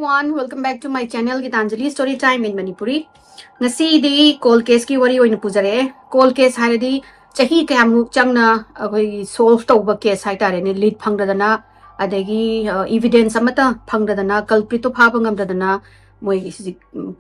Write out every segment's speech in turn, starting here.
everyone, welcome back to my channel Gitanjali Story Time in Manipuri. Ngasi di cold case ki wari oina pujare. Cold case hairadi chahi kayamuk changna akoi solve tawba case haitare ne lead phangdadana adagi evidence amata phangdadana culprit to phaba ngamdadana moi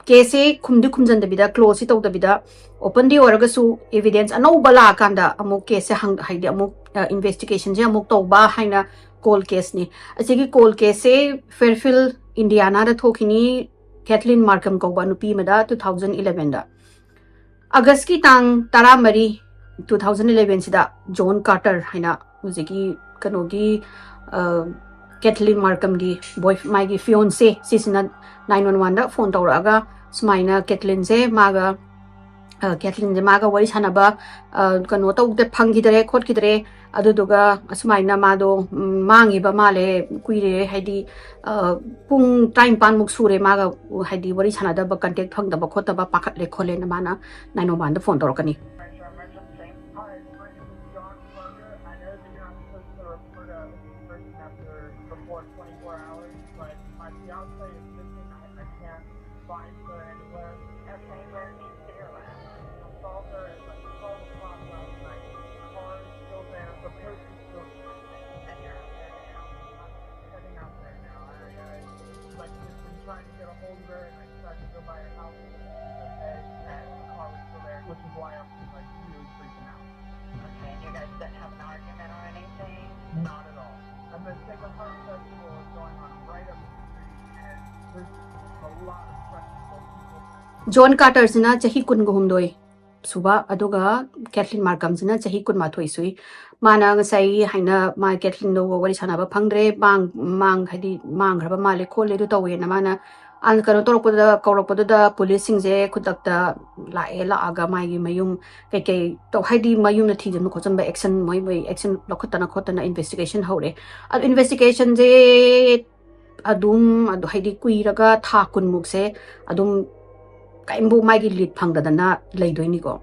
case khumdi khumjandabida close tawdabida open di oragasu evidence anobala kanda amuk case hang haidi amuk investigation je amuk tawba haina cold case ni asigi cold case se Fairfield Indiana da thokini Kathleen Markham kauba nupi mada 2011 da August ki tang tara mari 2011 sida John Carter haina hujiki kanogi Kathleen Markham gi boy my gi fiance sisina 911 da phone tawraga smaina Kathleen se maga Kathleen je maga wari sanaba kano tawde phangidare khotkidare aduduga asmaina mado mangi ba male kuire haidi pung time pan muk sure maga haidi wari sanada ba contact phang da ba khota ba pakhat le khole na mana 911 da phone torokani which is why I'm like really freaking out. Okay, and you guys didn't have an argument or anything? Not at all. And the Sacred Heart Festival is going on right up the street, and there's a lot of festival people. John Carter sina chahi kun gumdoi suba aduga Kathleen Markham sina chahi kun mathoi sui mana ngasai haina ma Kathleen do wari sanaba phangdre mang hadi mang graba male khole du tawe na mana an kano toropod da police singje khudakta la aga mai gi mayum ke to haidi mayum na thijam ko chamba action moi action lokotana investigation hore ad investigation je adu haidi kuiraga tha kun mukse adum kaimbu mai gi lead phangdadana leidoini ko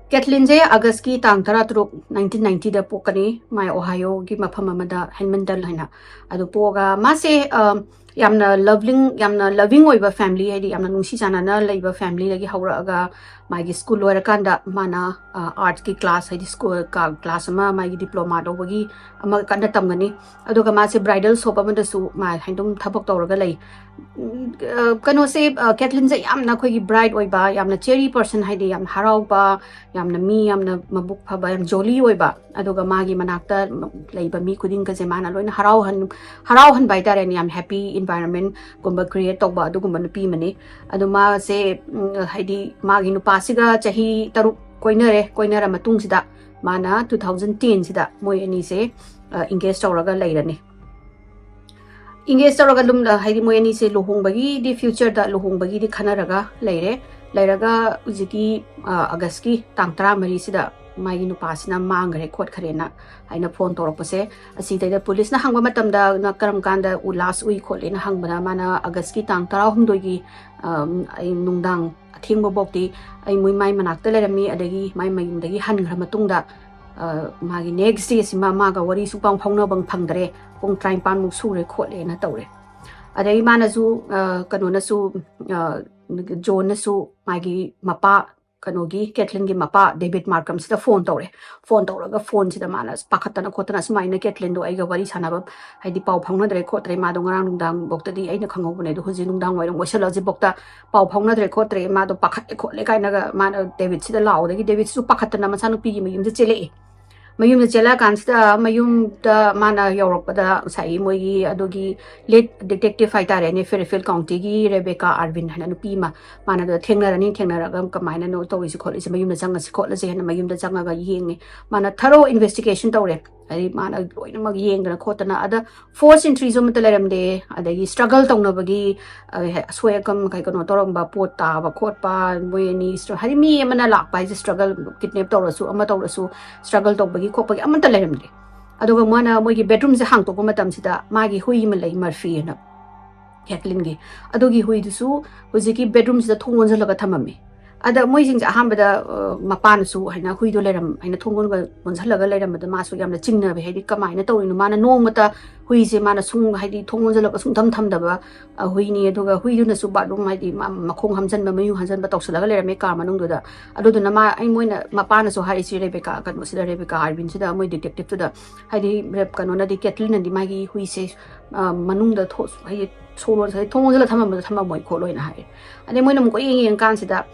Kathleen je August ki tang tara turuk 1990 da pokani mai Ohio gi mafam amada Henmendal haina adu poga mase yamna loving oiba family haidi yamna nungsi chanana leiba family lagi hauraga magi school loira kanda mana arts ki class haidi school ka class ama magi diploma do bagi ama kanda tamgani aduga mase bridal shop amada su ma haindum thabak tawraga lei kano se Kathleen je yamna khoi gi bride oiba yamna cherry person haidi yam harauba yamna mi yamna mabuk phaba yam jolly oiba aduga magi manakta leiba mi khuding ka je mana loina harau han bai tare ni yam happy environment gumba create tawba adugumba nupi mani aduma se haidi magi nupa siga chahi taruk koinara matung sida mana 2010 sida moi ani se engage tawraga leirani engage tawraga lum haidi moi ani se lohongbagi di future da lohongbagi di khanaraga leiraga ujiki August ki tang 13 sida magi nupasina mangre khot kharena aina phone toropase asi da police na hangba matamda na karam kanda u last week khole na hangbana mana August ki tang 16 gi ai nungdang athingbo bokti ai mui mai manakta lerami adagi mai mayum dagi hangra matungda magi next day sima maga wari su pang phongna bang phangdare pong train pan mu sure khole na tawre adagi mana su kano na su John na su magi mapa kanogi Kathleen gi mapa David Markham sida phone tawraga phone sida mana pakhatana khotana smaina Kathleen do aiga wari sanaba haidi pau phongna dre khotre ma do ngarang nungdang bokta di aina khangobune do huji nungdang wairang wasalaji bokta pau phongna dre khotre ma do pakhat khotle kainaga mana David sida laudagi David su pakhatana masanu pi gi mayum je chele mayum de chela kansida mayum da mana Europada sai moigi adogi lead detective haitare ne Fairfield County gi Rebecca Arvin hana nupi mana da thengnaraga kamaina no tawisi kholi mayum da changa si khole je hana mayum da changa ga yeng mana thorough investigation tawre ai mana loina mag yeng da khotana ada force entry zo mutaleramde adagi struggle tawnabagi soyakam kai kono toramba pot ta ba khotpa moyeni hari mi amana lakpa is struggle kidnap tawrasu ama tawrasu struggle tawbagi khopagi amanta leramde aduga mana moigi bedroom je hang to ko matam sida magi hui ma lei Murphy na Kathleen gi adugi hui dusu hujiki bedroom sida thongon jalaga thamame ada moi sing ahambada mapana su haina huido leram haina thongon ga bonjalaga leram da masu yamna chingna be haidi kamaina tawinu mana nongmata hui se mana sung haidi thongon jala sung tham tham da ba hui ni aduga hui du na su ba dum haidi makhong hamjan ba mayu hanjan ba tawsalaga leram ka manung du da adu na ma ai moina mapana su hai si rebeka kan no sida rebeka arbin sida moi detective tu da haidi rep kanona di ketlin and di magi hui se manung da tho hai solo sai thongon jala thama moi kholoi na hai ade moina mo ko yeng kan sida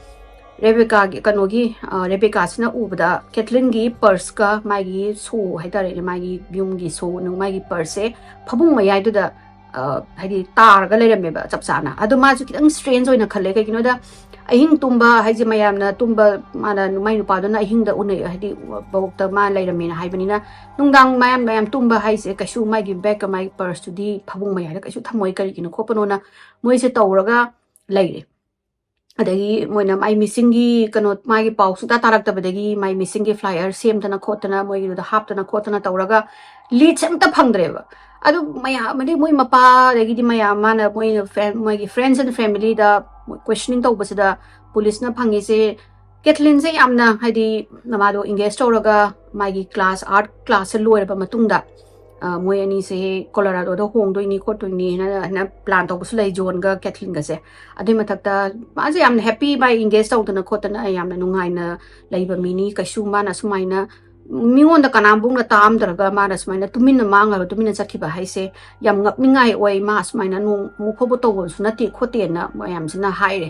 Rebecca gi kanogi Rebecca sina ubada Kathleen gi purse ka magi so haidare ni magi byum gi so nu magi purse phabung mayai du da haidi tar ga lerame ba chapsana adu ma ju kitang strange oina khale ka gino da ahing tumba haiji mayam na tumba mana numai nu pa do na ahing da unai haidi bawuk ta ma lerame na haibani na nungdang mayam tumba haise kasu magi bag ka magi purse tu di phabung mayai da kasu thamoi kari gino khopono na moi se tawraga laire adagi moina mai missing gi kano mai gi pau suta tarak ta badagi mai missing gi flyer sem tana khotana moi gi da hap tana khotana tawraga lead sem ta phangdreba adu maya mani moi mapa dagi di maya mana moi moi gi friends and family da questioning to basida police na phangi se Kathleen se yamna haidi namado engage tawraga mai gi class art class loiraba matungda moi ani se Colorado da hongdoi ni khotoi ni na plan to busu lai zone ga Kathleen ga se adai mathakta ma je yam happy by engage tawdana khotana yamna nungai na laiba mini kasu mana sumaina mingon da kanambung na tam draga mana sumaina tumin manga tumin sakhiba haise yam ngapningai oi ma sumaina nu mu phobo to su na ti khote na yam sina haire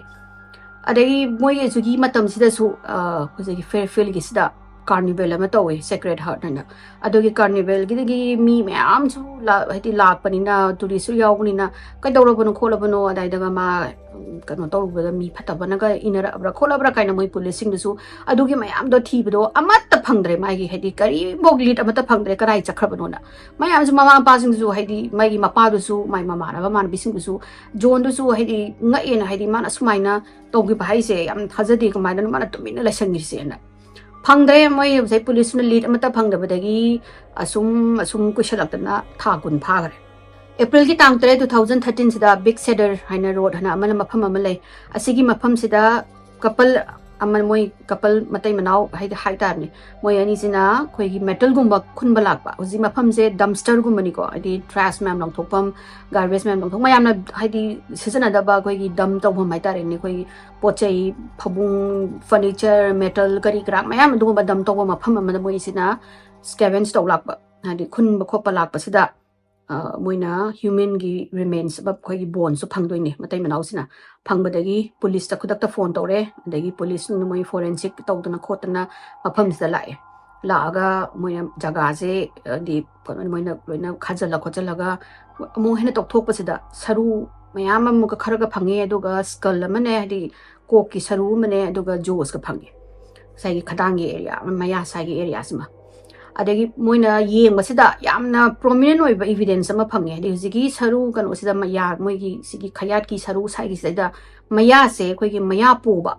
adai moi ge su gi matam sida su hojegi Fairfield gi sida carnival ama tawe Sacred Heart na adogi carnival gi mi mayam chu la hati lakpanina tourist yawnina kaidawrabano kholabano adai daga ma kano tawrubada mi phatabana ga inara abra kholabra kaina moi police sing du adogi mayam do thibado amatta phangdre mai gi hati kari boglit amata phangdre karai chakhrabano na mayam ju mama pa sing ju hati mai gi mapa du su mai mama na man bising du su jon du su hati nga ena hati man asmaina tawgi bhai se am thajadi ka mana mana tumina lesson gi se na phangdre moi sai police na lead amata phangdabadagi asum kushalakna thakun phagare April ki tang 3 2013 sida Big Cedar haina road hana amana mafam amalai asigi mafam sida couple aman moi couple matai manau hai tar ni moi ani sina khoi gi metal gumba khunba lakpa uji mafam se dumpster gumba ni ko adi trash ma'am long thopam garbage ma'am long thok mayam na haidi sisana da ba khoi gi dam tawham hai tar ni khoi pochai phabung furniture metal kari krak mayam du ba dam tawba mafam amada moi sina scavenge taw lakpa hadi khunba khopa lakpa sida moina human gi remains bab khoi gi bone su phangdoi ni matai manau sina phangbadagi police ta khudak ta phone tawre adagi police nu moi forensic tawdana khotana mafam sida lae laaga moina jaga se di moina loina khajala khojalaga mo hena tokthok pasida saru mayam am ka kharaga phange aduga skull amane hadi kok ki saru mane aduga jaws ka phange sai gi khadang gi area maya sai gi area sima adagi moina yeng basida yamna prominent oiba evidence ama phange adi hujigi saru kan osida maya moigi sigi khayat ki saru sai gi sida maya se khoi gi maya poba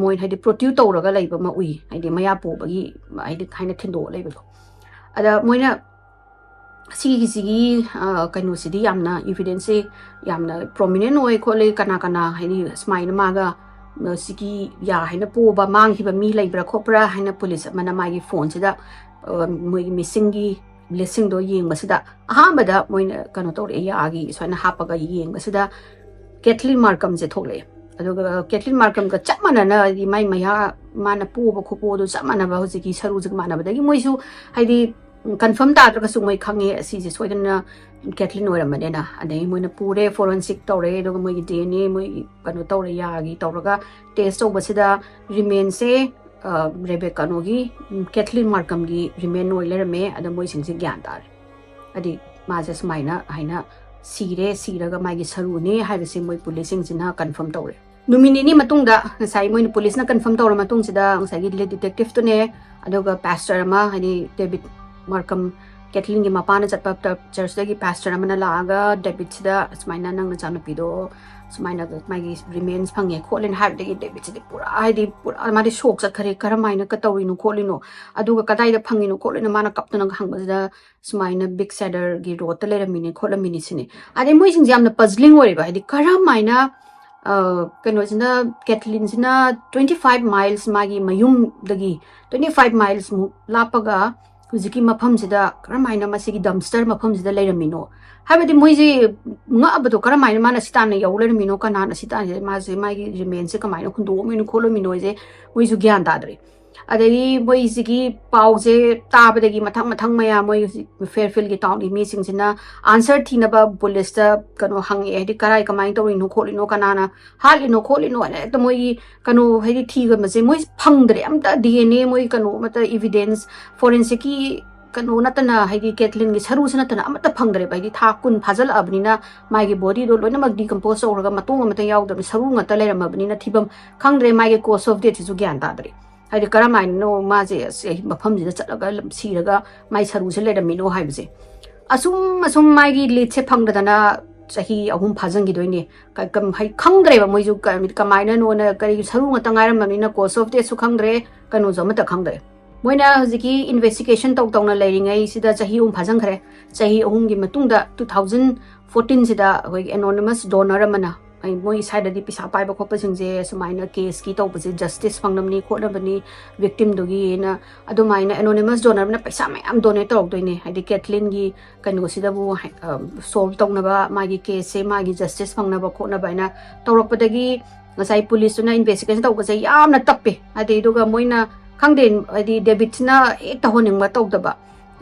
moin hadi protute tawraga leiba ma ui hadi maya poba gi hadi thaina thindo leiba ada moina sigi kanu sidi yamna evidence yamna prominent oi khole kana hadi smile maga sigi ya haina poba mang hiba mi leibra khopra haina police mana magi phone sida moi missing gi blessing do yeng basida ahambada moina kano tawre ya gi soina hapaga yeng basida Kathleen Markham je thokle aduga Kathleen Markham ka chamana na di mai maya mana poba khopo do chamana ba hojiki saru jig mana badagi moi su haidi confirm ta ka su moi khange si je soidana Kathleen oramane na adai moina pure forensic tawre aduga moi DNA moi kano tawre ya gi tawraga test to basida remain se Rebecca nogi Kathleen Markham gi remain oi lerame ada moi sing se gyan tar adi ma je smaina haina siraga magi saru ne haibase moi police sing jina confirm tawre numini ni matungda sai moi police na confirm tawra matung sida sai gi detective to ne adoga pastor ma hani David Markham Kathleen gi mapana chatpa church dagi pastor amana laaga David sida smaina nang na chana pido smaina magi remains phange kholen haib dagi David sida pura mari shock chat khare karamaina ka tawino kholino aduga kadai da phangino kholino mana kaptana hangba sida smaina Big Cedar gi road ta leramini kholamini sine ade moi sing jamna puzzling ori ba hadi karamaina ꯀꯩꯅꯣꯁꯤꯅ ꯀꯦꯊꯂꯤꯟꯁꯤꯅ 25 miles ꯃꯥꯒꯤ ꯃꯌꯨꯝꯗꯒꯤ 25 miles ꯃꯨꯛ ꯂꯥꯞꯄꯒ ꯍꯧꯖꯤꯛꯀꯤ ꯃꯐꯝꯁꯤꯗ ꯀꯔꯝꯍꯥꯏꯅ ꯃꯁꯤꯒꯤ ꯗꯝꯁꯇꯔ ꯃꯐꯝꯁꯤꯗ ꯂꯩꯔꯝꯃꯤꯅꯣ ꯍꯥꯏꯕꯗꯤ ꯃꯣꯏꯁꯦ ꯉꯛꯑꯕꯗꯣ ꯀꯔꯝꯍꯥꯏꯅ ꯃꯥꯅ ꯁꯤ ꯇꯥꯟꯅ ꯌꯧ ꯂꯩꯔꯝꯃꯤꯅꯣ ꯀꯅꯥꯅ ꯁꯤ ꯇꯥꯟꯅ ꯃꯥꯁꯦ ꯃꯥꯒꯤ ꯔꯤꯃꯦꯟꯁꯦ ꯀꯃꯥꯏꯅ ꯍꯨꯟꯗꯣꯛꯑꯝꯃꯤꯅꯣ ꯈꯣꯠꯂꯝꯃꯤꯅꯣꯁꯦ ꯃꯣꯏꯁꯨ ꯒ꯭ꯌꯥꯟ ꯇꯥꯗ꯭ꯔꯦ ꯑꯗꯒꯤ ꯃꯣꯏꯁꯤꯒꯤ ꯄꯥꯎꯁꯦ ꯇꯥꯕꯗꯒꯤ ꯃꯊꯪ ꯃꯌꯥꯝ ꯃꯣꯏ ꯐꯦꯔꯐꯤꯜꯒꯤ ꯇꯥꯎꯟꯒꯤ ꯃꯤꯁꯤꯡꯁꯤꯅ ꯑꯟꯁꯔ ꯊꯤꯅꯕ ꯄꯨꯂꯤꯁꯇ ꯀꯩꯅꯣ ꯍꯪꯉꯛꯑꯦ ꯍꯥꯏꯗꯤ ꯀꯔꯥꯏ ꯀꯃꯥꯏꯅ ꯇꯧꯔꯤꯅꯣ ꯈꯣꯠꯂꯤꯅꯣ ꯀꯅꯥꯅ ꯍꯥꯠꯂꯤꯅꯣ ꯈꯣꯠꯂꯤꯅꯣ ꯍꯥꯏꯅ ꯍꯦꯛꯇ ꯃꯣꯏꯒꯤ ꯀꯩꯅꯣ ꯍꯥꯏꯗꯤ ꯊꯤꯒꯕꯁꯦ ꯃꯣꯏ ꯐꯪꯗ꯭ꯔꯦ ꯑꯝꯇ DNA ꯃꯣꯏ ꯀꯩꯅꯣ ꯑꯃꯠꯇ ꯏꯚꯤꯗꯦꯟꯁ ꯐꯣꯔꯦꯟꯁꯤꯛꯀꯤ ꯀꯩꯅꯣ ꯅꯠꯇꯅ ꯍꯥꯏꯗꯤ ꯀꯦꯊꯂꯤꯟꯒꯤ ꯁꯔꯨꯁꯤ ꯅꯠꯇꯅ ꯑꯃꯠꯇ ꯐꯪꯗ꯭ꯔꯦꯕ ꯍꯥꯏꯗꯤ ꯊꯥ 10 ꯐꯥꯖꯤꯜꯂꯛꯑꯕꯅꯤꯅ ꯃꯥꯒꯤ ꯕꯣꯗꯤꯗꯣ ꯂꯣꯏꯅꯃꯛ ꯗꯤꯀꯝꯄꯣꯁ ꯇꯧꯔꯒ ꯃꯇꯣꯡ ꯑꯃꯠꯇ ꯌꯥꯎꯗꯕꯅꯤ ꯁꯔꯨ ꯉꯥꯛꯇ ꯂꯩꯔꯝꯃꯕꯅꯤꯅ ꯊꯤꯕꯝ ꯈꯪꯗ꯭ꯔꯦ ꯃꯥꯒꯤ ꯀꯣꯁ ꯑꯣꯐ ꯗꯦꯠꯁꯤꯁꯨ ꯒ꯭ꯌꯥꯟ ꯇꯥꯗ꯭ꯔꯦ ꯍꯥꯏꯗꯤ ꯀꯔꯝꯍꯥꯏꯅꯅꯣ ꯃꯥꯁꯦ ꯃꯐꯝꯁꯤꯗ ꯆꯠꯂꯒ ꯁꯤꯔꯒ ꯃꯥꯏ ꯁꯔꯨꯁꯦ ꯂꯩꯔꯝꯃꯤꯅꯣ ꯍꯥꯏꯕꯁꯦ ꯑꯁꯨꯝ ꯃꯥꯒꯤ ꯂꯤꯗꯁꯦ ꯐꯪꯗꯗꯅ ꯆꯍꯤ 3 ꯐꯥꯖꯟꯈꯤꯗꯣꯏꯅꯦ ꯈꯪꯗ꯭ꯔꯦꯕ ꯃꯣꯏꯁꯨ ꯀꯃꯥꯏꯅꯅꯣꯅ ꯀꯔꯤ ꯁꯔꯨ ꯉꯥꯛꯇ ꯉꯥꯏꯔꯝꯃꯕꯅꯤ나 ꯀꯣꯁ ꯑꯣꯐ ꯗꯦꯠꯁꯨ ꯈꯪꯗ꯭ꯔꯦ ꯀꯩꯅꯣꯁꯨ ꯑꯃꯠꯇ ꯈꯪꯗ꯭ꯔꯦ ꯃꯣꯏꯅ ꯍꯧꯖꯤꯛꯀꯤ ꯏꯟꯚꯦꯁꯇꯤꯒꯦꯁꯟ ꯇꯧꯅ ꯂꯩꯔꯤꯉꯩꯁꯤꯗ ꯆꯍꯤ 3 ꯐꯥꯖꯟꯈ꯭ꯔꯦ ꯆꯍꯤ 3ꯒꯤ ꯃꯇꯨꯡꯗ 2014ꯁꯤꯗ ꯑꯩꯈꯣꯏꯒꯤ ꯑꯦꯅꯣꯅꯤꯃꯁ ꯗꯣꯅꯔ ꯑꯃꯅ ꯃꯣꯏ ꯁꯥꯏꯗꯗꯤ ꯄꯩꯁꯥ ꯄꯥꯏꯕ ꯈꯣꯠꯄꯁꯤꯡꯁꯦ ꯁꯨꯃꯥꯏꯅ ꯀꯦꯁꯀꯤ ꯇꯧꯕꯁꯦ ꯖꯁꯇꯤꯁ ꯐꯪꯅꯕꯅꯤ ꯈꯣꯠꯅꯕꯅꯤ victimꯗꯨꯒꯤꯅ ꯑꯗꯨꯃꯥꯏꯅ ꯑꯦꯅꯣꯅꯤꯃꯁ ꯗꯣꯅꯔꯅ ꯄꯩꯁꯥ ꯃꯌꯥꯝ ꯗꯣꯅꯦꯠ ꯇꯧꯔꯛꯇꯣꯏꯅꯦ ꯍꯥꯏꯗꯤ ꯀꯦꯊꯂꯤꯟꯒꯤ ꯀꯩꯅꯣꯁꯤꯗꯕꯨ ꯁꯣꯜቭ ꯇꯧꯅꯕ ꯃꯥꯒꯤ ꯀꯦꯁꯁꯦ ꯃꯥꯒꯤ ꯖꯁꯇꯤꯁ ꯐꯪꯅꯕ ꯈꯣꯠꯅꯕ ꯍꯥꯏꯅ ꯇꯧꯔꯛꯄꯗꯒꯤ ꯉꯁꯥꯏ ꯄꯨꯂꯤꯁꯇꯨꯅ ꯏꯟꯚꯦꯁꯇꯤꯒꯦꯁꯟ ꯇꯧꯕꯁꯦ ꯌꯥꯝꯅ ꯇꯞꯄꯦ ꯍꯥꯏꯗꯤ ꯑꯗꯨꯒ ꯃꯣꯏꯅ ꯈꯪꯗꯦ ꯍꯥꯏꯗꯤ ꯗꯦꯕꯤꯠꯁꯤꯅ ꯍꯦꯛ ꯇꯧꯍꯟꯅꯤꯡꯕ ꯇꯧꯗꯕ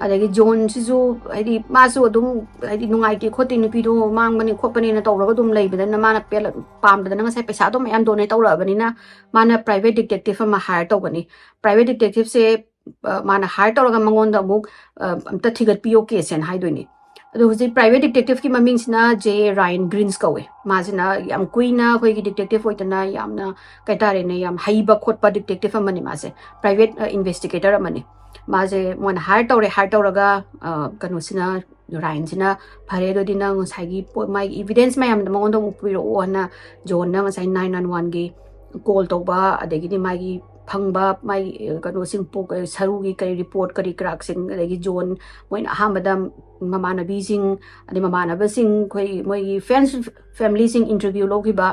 ꯑꯗꯒꯤ ꯖꯣꯟꯁꯤꯁꯨ ꯍꯥꯏꯗꯤ ꯃꯥꯁꯨ ꯑꯗꯨꯝ ꯍꯥꯏꯗꯤ ꯅꯨꯡꯉꯥꯏꯇꯦ ꯈꯣꯠꯇꯦ ꯅꯨꯄꯤꯗꯣ ꯃꯥꯡꯕꯅꯤ ꯈꯣꯠꯄꯅꯤꯅ ꯇꯧꯔꯒ ꯑꯗꯨꯝ ꯂꯩꯕꯗꯅ ꯃꯥꯅ ꯄꯥꯝꯗꯗꯅ ꯉꯁꯥꯏ ꯄꯩꯁꯥꯗꯣ ꯃꯌꯥꯝ ꯗꯣꯅꯦꯠ ꯇꯧꯔꯛꯑꯕꯅꯤꯅ ꯃꯥꯅ ꯄ꯭ꯔꯥꯏꯚꯦꯠ ꯗꯤꯇꯦꯛꯇꯤꯚ ꯑꯃ ꯍꯥꯌꯔ ꯇꯧꯒꯅꯤ ꯄ꯭ꯔꯥꯏꯚꯦꯠ ꯗꯤꯇꯦꯛꯇꯤꯚꯁꯦ ꯃꯥꯅ ꯍꯥꯌꯔ ꯇꯧꯔꯒ ꯃꯉꯣꯟꯗ ꯑꯃꯨꯛ ꯑꯝꯇ ꯊꯤꯒꯠꯄꯤꯌꯣ ꯀꯦꯁꯦꯅ ꯍꯥꯏꯗꯣꯏꯅꯤ ꯑꯗꯣ ꯍꯧꯖꯤꯛ ꯄ꯭ꯔꯥꯏꯚꯦꯠ ꯗꯤꯇꯦꯛꯇꯤꯚꯀꯤ ꯃꯃꯤꯡꯁꯤꯅ ꯖꯦ ꯔꯥꯌꯟ ꯒ꯭ꯔꯤꯟꯁ ꯀꯧꯋꯦ ꯃꯥꯁꯤꯅ ꯌꯥꯝ ꯀꯨꯏꯅ ꯑꯩꯈꯣꯏꯒꯤ ꯗꯤꯇꯦꯛꯇꯤꯚ ꯑꯣꯏꯗꯅ ꯌꯥꯝꯅ ꯀꯩ ꯍꯥꯏꯇꯥꯔꯦꯅꯦ ꯌꯥꯝ ꯍꯩꯕ ꯈꯣꯠꯄ ꯗꯤꯇꯦꯛꯇꯤꯚ ꯑꯃꯅꯤ ꯃꯥꯁꯦ ꯄ꯭ꯔꯥꯏꯚꯦꯠ ꯏꯟꯚꯦꯁꯇꯤꯒꯦꯇꯔ ꯑꯃꯅꯤ ꯃꯥꯁꯦ ꯃꯣꯏꯅ ꯍꯥꯌꯔ ꯇꯧꯔꯒ ꯀꯩꯅꯣꯁꯤꯅ ꯔꯥꯌꯟꯁꯤꯅ ꯐꯔꯦ ꯑꯗꯨꯗꯤ ꯅꯪ ꯉꯁꯥꯏꯒꯤ ꯃꯥꯒꯤ ꯏꯚꯤꯗꯦꯟꯁ ꯃꯌꯥꯝꯗꯣ ꯃꯉꯣꯟꯗ ꯑꯃꯨꯛ ꯄꯤꯔꯛꯑꯣ ꯍꯥꯏꯅ ꯖꯣꯟꯅ ꯉꯁꯥꯏ 911ꯒꯤ ꯀꯣꯜ ꯇꯧꯕ ꯑꯗꯒꯤꯗꯤ ꯃꯥꯒꯤ ꯐꯪꯕ ꯃꯥꯒꯤ ꯀꯩꯅꯣꯁꯤꯡ ꯁꯔꯨꯒꯤ ꯀꯔꯤ ꯔꯤꯄꯣꯔꯠ ꯀꯔꯤ ꯀꯔꯥꯛꯁꯤꯡ ꯑꯗꯒꯤ ꯖꯣꯟ ꯃꯣꯏꯅ ꯑꯍꯥꯟꯕꯗ ꯃꯃꯥꯟꯅꯕꯤꯁꯤꯡ ꯑꯗꯩ ꯃꯃꯥꯟꯅꯕꯁꯤꯡ ꯑꯩꯈꯣꯏ ꯃꯣꯏꯒꯤ ꯐ꯭ꯔꯦꯟꯁ ꯐꯦꯃꯤꯂꯤꯁꯤꯡ ꯏꯟꯇꯔꯚ꯭ꯌꯨ ꯂꯧꯈꯤꯕ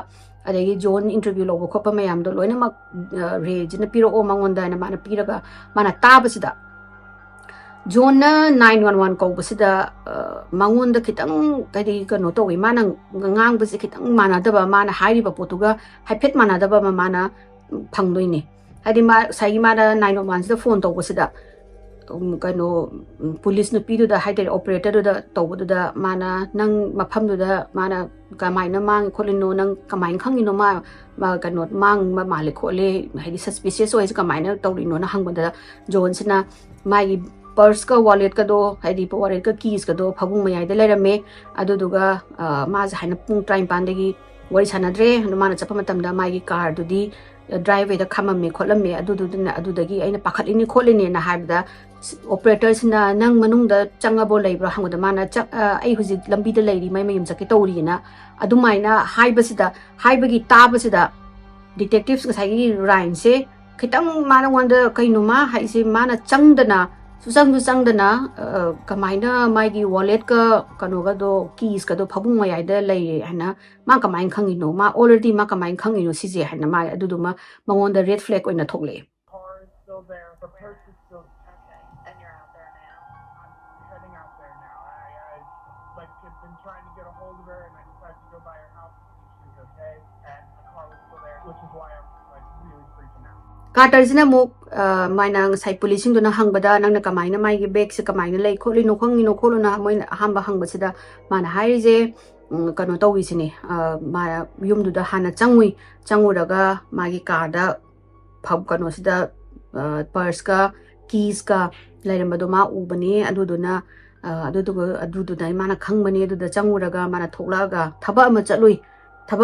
ꯑꯗꯒꯤ ꯖꯣꯟ ꯏꯟꯇꯔꯚ꯭ꯌꯨ ꯂꯧꯕ ꯈꯣꯠꯄ ꯃꯌꯥꯝꯗꯣ ꯂꯣꯏꯅꯃꯛ ꯔꯦꯖꯤꯅ ꯄꯤꯔꯛꯑꯣ ꯃꯉꯣꯟꯗ ꯍꯥꯏꯅ ꯃꯥꯅ ꯄꯤꯔꯒ ꯃꯥꯅ ꯇꯥꯕꯁꯤꯗ ꯖꯣꯟꯅ 911 ꯀꯧꯕꯁꯤꯗ ꯃꯉꯣꯟꯗ ꯈꯤꯇꯪ ꯍꯥꯏꯗꯤ ꯀꯩꯅꯣ ꯇꯧꯋꯤ ꯃꯥꯅ ꯉꯥꯡꯕꯁꯦ ꯈꯤꯇꯪ ꯃꯥꯟꯅꯗꯕ ꯃꯥꯅ ꯍꯥꯏꯔꯤꯕ ꯄꯣꯠꯇꯨꯒ ꯍꯥꯏꯐꯦꯠ ꯃꯥꯟꯅꯗꯕ ꯑꯃ ꯃꯥꯅ ꯐꯪꯗꯣꯏꯅꯦ ꯍꯥꯏꯗꯤ ꯉꯁꯥꯏꯒꯤ ꯃꯥꯅ 911ꯁꯤꯗ ꯐꯣꯟ ꯇꯧꯕꯁꯤꯗ ꯀꯩꯅꯣ ꯄꯨꯂꯤꯁ ꯅꯨꯄꯤꯗꯨꯗ ꯍꯥꯏꯇꯥꯔꯦ ꯑꯣꯄꯔꯦꯇꯔꯗꯨꯗ ꯇꯧꯕꯗꯨꯗ ꯃꯥꯅ ꯅꯪ ꯃꯐꯝꯗꯨꯗ ꯃꯥꯅ ꯀꯃꯥꯏꯅ ꯃꯥꯡꯉꯤ ꯈꯣꯠꯂꯤꯅꯣ ꯅꯪ ꯀꯃꯥꯏꯅ ꯈꯪꯉꯤꯅꯣ ꯀꯩꯅꯣ ꯃꯥꯡꯕ ꯃꯥꯜꯂꯦ ꯈꯣꯠꯂꯦ ꯍꯥꯏꯗꯤ ꯁꯁꯄꯤꯁꯤꯌꯁ ꯑꯣꯏꯁꯦ ꯀꯃꯥꯏꯅ ꯇꯧꯔꯤꯅꯣꯅ ꯍꯪꯕꯗ ꯖꯣꯟꯁꯤꯅ ꯃꯥꯒꯤ ꯄꯔꯁꯀ ꯋꯥꯂꯦꯠꯀꯗꯣ ꯍꯥꯏꯗꯤ ꯋꯥꯂꯦꯠꯀ ꯀꯤꯁꯀꯗꯣ ꯐꯃꯨꯡ ꯃꯌꯥꯏꯗ ꯂꯩꯔꯝꯃꯦ ꯑꯗꯨꯗꯨꯒ ꯃꯥꯁꯦ ꯍꯥꯏꯅ ꯄꯨꯡ 15ꯗꯒꯤ ꯋꯥꯔꯤ ꯁꯥꯟꯅꯗ꯭ꯔꯦ ꯑꯗꯣ ꯃꯥꯅ ꯆꯠꯄ ꯃꯇꯝꯗ ꯃꯥꯒꯤ ꯀꯥꯔꯗꯨꯗꯤ ꯗ꯭ꯔꯥꯏꯚꯋꯦꯗ ꯈꯥꯝꯃꯝꯃꯦ ꯈꯣꯠꯂꯝꯃꯦ ꯑꯗꯨꯗꯒꯤ ꯑꯩꯅ ꯄꯥꯈꯠꯂꯤꯅꯤ ꯈꯣꯠꯂꯤꯅꯦꯅ ꯍꯥꯏꯕꯗ ꯑꯣꯄꯔꯦꯇꯔꯁꯤꯅ ꯅꯪ ꯃꯅꯨꯡꯗ ꯆꯪꯉꯕꯣ ꯂꯩꯕ꯭ꯔꯣ ꯍꯪꯕꯗ ꯃꯥꯅ ꯑꯩ ꯍꯧꯖꯤꯛ ꯂꯝꯕꯤꯗ ꯂꯩꯔꯤ ꯃꯩ ꯃꯌꯨꯝ ꯆꯠꯀꯦ ꯇꯧꯔꯤꯅ ꯑꯗꯨꯃꯥꯏꯅ ꯍꯥꯏꯕꯒꯤ ꯇꯥꯕꯁꯤꯗ ꯗꯤꯇꯦꯛꯇꯤꯚ ꯉꯁꯥꯏꯒꯤ ꯔꯥꯌꯟꯁꯦ ꯈꯤꯇꯪ ꯃꯉꯣꯟꯗ ꯀꯩꯅꯣ ꯃꯥ ꯍꯥꯏꯁꯦ ꯃꯥꯅ ꯆꯪꯗꯅ ꯆꯪꯗꯅ ꯀꯃꯥꯏꯅ ꯃꯥꯒꯤ ꯋꯥꯂꯦꯠꯀ ꯀꯩꯅꯣꯒꯗꯣ ꯀꯤꯁꯀꯗꯣ ꯐꯃꯨꯡ ꯃꯌꯥꯏꯗ ꯂꯩꯔꯦ ꯍꯥꯏꯅ ꯃꯥ ꯀꯃꯥꯏꯅ ꯈꯪꯉꯤꯅꯣ ꯃꯥ ꯑꯣꯜꯔꯦꯗꯤ ꯃꯥ kamain khangino sise haina ma adudu ma mangonda red flag oina thokle Car is still there. The purse is still. Okay, and you're out there now. I'm heading out there now. I like have been trying to get a hold of her, and I decided to go by her house to see if she was okay. And the car was still there, which is why I'm like really freaking out. Carter sina mo maina sai policing duna hangbada nangna kamaina mai gi bag se kamaina lei kholi no khongi no kholuna moina hamba hangbasida mana hairize kano tawisini ma yumduda hana changuraga magi kada phab kano sida purse ka keys ka lairambado ma ubani aduduna adududa mana khangbani aduda changuraga mana thoklaga thaba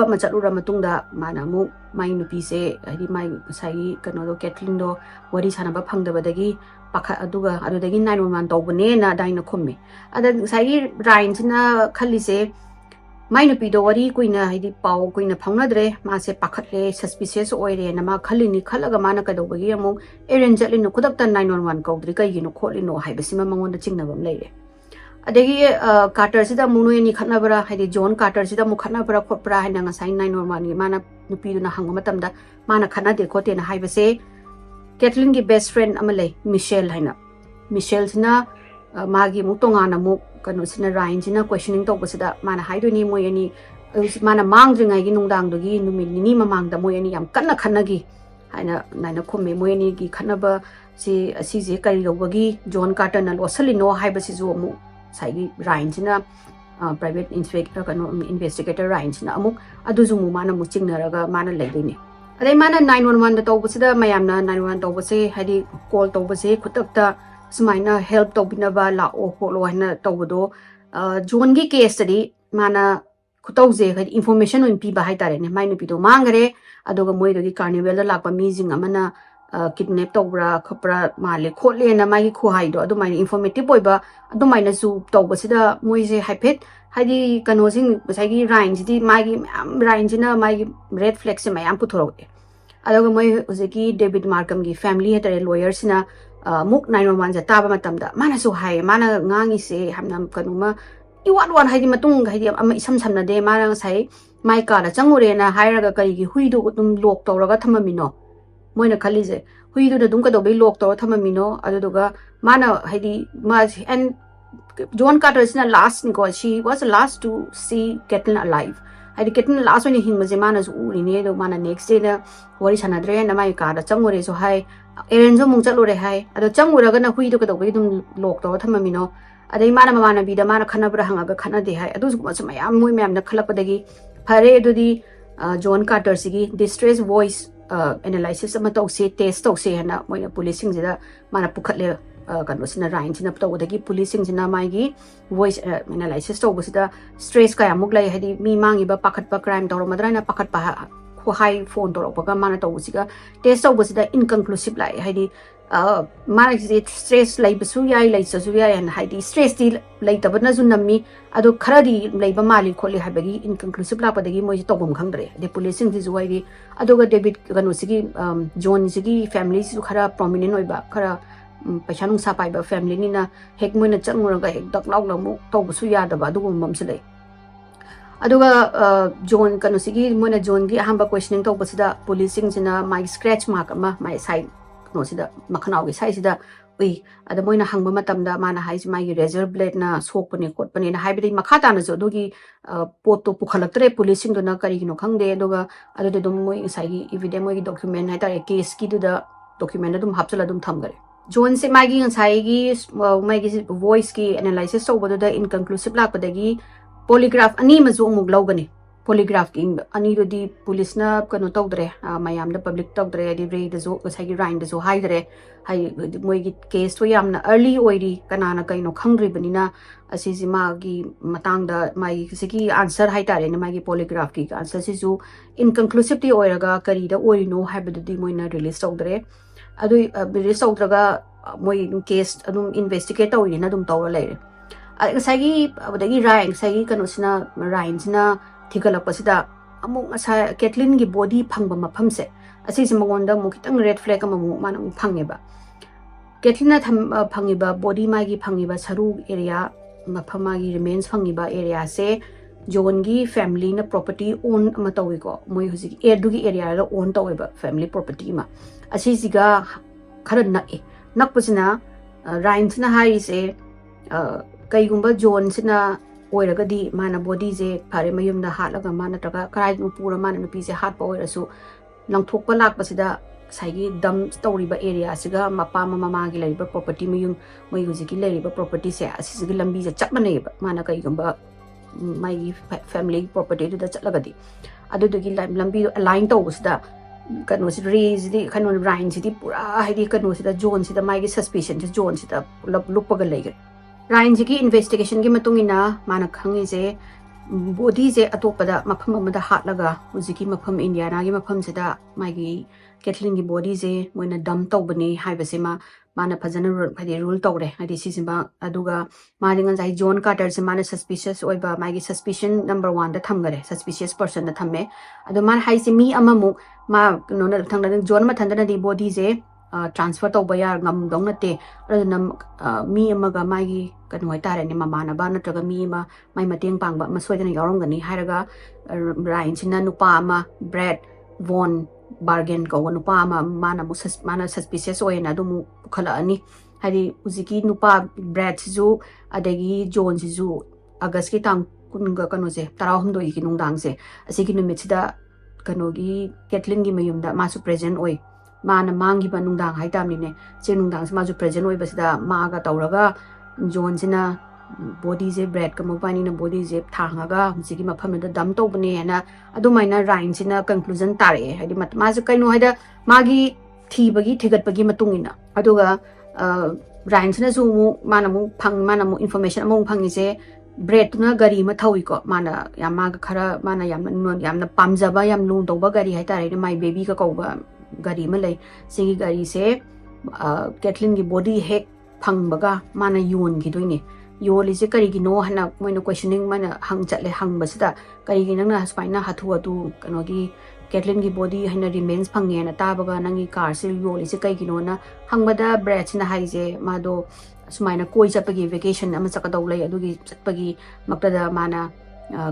ama chalura matungda mana mu mai nupi se hadi mai sai kano do Kathleen do wari sanaba phangdabadagi pakha adudagi 911 tawbane na daina khummi ada sai Ryan sina khallise mai nupi do wari kuina hadi pau kuina phaunadre ma se pakhatle suspicious oire na ma khallini khalaga mana kadobagi amu arrange linu khudakta 911 kawdri kai gino kholino haibasima mangonda chingnabam leire adegi Carter sida muno ni khatnabra haidi John Carter sida mu khatnabra khotpra haina ngasai 911 ni mana nupi du na hangma matamda mana khana de khote na haibase Kathleen ki best friend amale Michelle haina Michelle sina magi mu tonga na mu kanu sina Ryan sina questioning to basida mana haidu ni moy ani mana mangdringai gi nungdang do gi numi ni mamang da moy ani yam kanna khana gi haina naina khomme moy ani gi khana ba si asi je kari lo gi John Carter na losali no haiba si zo mu sai Ryan sina private inspector kanu investigator Ryan sina amuk adu zu mu mana mu chingnaraga mana leidini adai mana 911 da tawbasida mayamna 911 tawbase hadi call tawbase khutakta sumaina help tawbinaba la o holo hana tawbado John gi case tadi mana khutawje hadi information on pi ba hai tare ne mai nupi do mangare adoga moi do gi carnival da lakpa mijing amana kidnap tawbra khopra male khotle na mai khu hai do adu mai informative boiba adu mai na su tawbasida moi je haipet hadi kanosing basai Ryan ji mai Ryan jina mai red flag se mayam puthoro adoga moi ozeki David Markham gi family hetare lawyers na muk 911 ja taba matamda mana su hai mana ngangi se hamnam kanuma iwan wan haidi matung haidi ama isam samna de mana sai mai ka da changure na hairaga kari gi huidu dum lok tawraga thamamino moina khali je huidu da dum ka do be lok tawra thamamino adoga mana haidi ma and John Carter is na last ni ko she was the last to see Kathleen alive haidi Kathleen last when hing maje mana su uri ne do mana next day na wari sanadre na mai ka da changure so hai Erenzo mung chalure hai ado changura ga na hui do ka do be dum lok to thamamino adai mana mama bi da mana khanabra hangaga khana de hai adu su mayam moi mayam na khalakpadagi phare adudi John Carter sigi distress voice analysis ama to se test to se hana moina policing jida mana pukhatle kanu sina Ryan sina to odagi policing jina mai gi voice analysis to busida stress kaya muglai hadi mi mangi ba pakhat pa crime to madrana pakhat pa high phone to ropa mana to usiga test to busida inconclusive lai haidi mana stress lai basu yai lai sasu yai and haidi stress di lai tabana zu nammi ado kharadi lai ba mali kholi habagi inconclusive la padagi moi to bom khangdre de policing di zuwai di adoga David kanu sigi John sigi family su khara prominent oiba khara paisa nung sa pai ba family ni na hek moi na changuraga hek dak law lamu to busu ya da ba du bom se lai aduga John kanu sigi moina John gi ahamba questioning to basida policing sina my scratch mark ama my side no sida makhanaw gi sai sida ui ada moina hangba matamda mana hai mai razor blade na sokpani kotpani na haibidi makhata na jo dogi pot to pukhalaktre policing do na kari no khangde aduga adu dum moi sai gi evidence moi gi document hai ta case ki du da document dum hapchala dum thamgare John se mai gi sai gi mai gi voice ki analysis to bodo da inconclusive lakpadagi polygraph ani mazu mug lawgani polygraph ki ani do di police na kanu tawdre mayam da public tawdre di re da zo sai gi Ryan da zo haidre hai moi gi case to yamna early oiri kanana kaino khangri banina asi jima gi matang da mai sigi answer hai tare na mai gi polygraph ki answer si ju inconclusive ti oiraga kari da ori no haibadu di moi na release tawdre adu release tawdraga moi case adum investigate tawri na dum tawra leire sagi abadagi Ryan sagi kanu sina Ryan sina thigalakpasida amuk asa Kathleen gi body phangba mafam se asi simagonda mu kitang red flag ama mu mana phangeba Kathleen na phangiba body ma gi phangiba saru area mafama gi remains phangiba area se John gi family na property own ama tawi ko moi husi du gi area la own taweba family property ma asi siga khara nakpasina Ryan sina hai se kaigumba John sina oiragadi mana body je phare mayum da hatlaga mana traga karai nu pura mana nu pi je hat pa oirasu langthokpa lakpasida saigi dam tawriba area siga mapa mama gi laiba property mayum moi hujiki laiba property se asigi lambi je chapmane ba mana kaigumba mai family property da chatlagadi adu dugi lambi align tawusida kanu si raise di kanu Ryan si di pura haidi kanu sida John sida mai gi suspicion je John sida lupaga laiga Ryan ji ki investigation ki matungina mana khangi je body je atopada mafam amada hatlaga hujiki mafam Indiana gi mafam sida mai gi Kathleen gi body je moina dam tawbani haibase ma mana phajana hadi rule tawre hadi sisima aduga maringa jai John Carter se mana suspicious oiba mai gi suspicion number 1 da thamgare suspicious person da thamme adu man hai se mi amamu ma no na thangna John ma thandana di body je transfer tꯧba ya ngamdong nate aduna mi amaga magi kanu haitare ni mamana ba natraga mi ma mai mateng pangba masodana yaurongani hairaga rain sina nupa ama bread von bargain ko nupa ama mana suspicious oina dumu khala ani hari uziki nupa bread sizu adagi john sizu august ki tang kunga kanu se tarahumdo iki nungdang se asigi numit sida kanu gi Kathleen gi mayumda masu present oi mana mangi ba nungdang haitam ni ne se nungdang se masu present oi basida maga tawraga john sina body je bread ka mopani na body je thangaga musiki mafam da dam to bane na adumaina rain sina conclusion tare hadi masu kaino haida magi thibagi thigatpagi matungina aduga rain sina su mu mana mu phang mana mu information among phangi je bread na gari ma thawi ko mana yamaga khara mana yamna pamjaba yam lung toba gari haitare mai baby ka koba gari ma lei sigi gari se Kathleen gi body hek phangbaga mana yon gi doine yoli se kari gi no hana moina questioning mana hang chatle hang basida kari gi nangna spaina hathu atu kano gi Kathleen gi body hana remains phange na tabaga nangi car se yoli se kai gi no na hangbada bread sina haije mado sumaina koi chapagi vacation ama chakadaw lay adugi chapagi maktada mana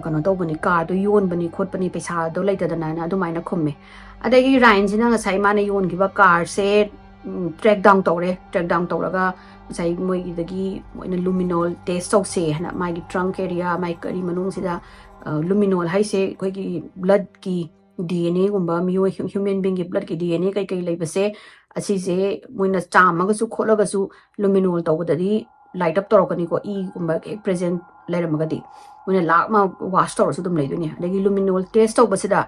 kano tawbani car do yon bani khot bani paisa do laitadana na adumaina khumme adagi rain sina ngasai mana yon giba car se track down tawraga sai moi dagi moina luminol test tawse hana mai trunk area mai kari manung sida luminol haise koi gi blood ki DNA gumba miyo human being gi blood ki DNA kai kai leibase asi se moina chamaga su kholaga su luminol tawdadi light up torokani ko e gumba ke present lairamaga di moina lak ma wash tor su dum leiduni adagi luminol test tawbasida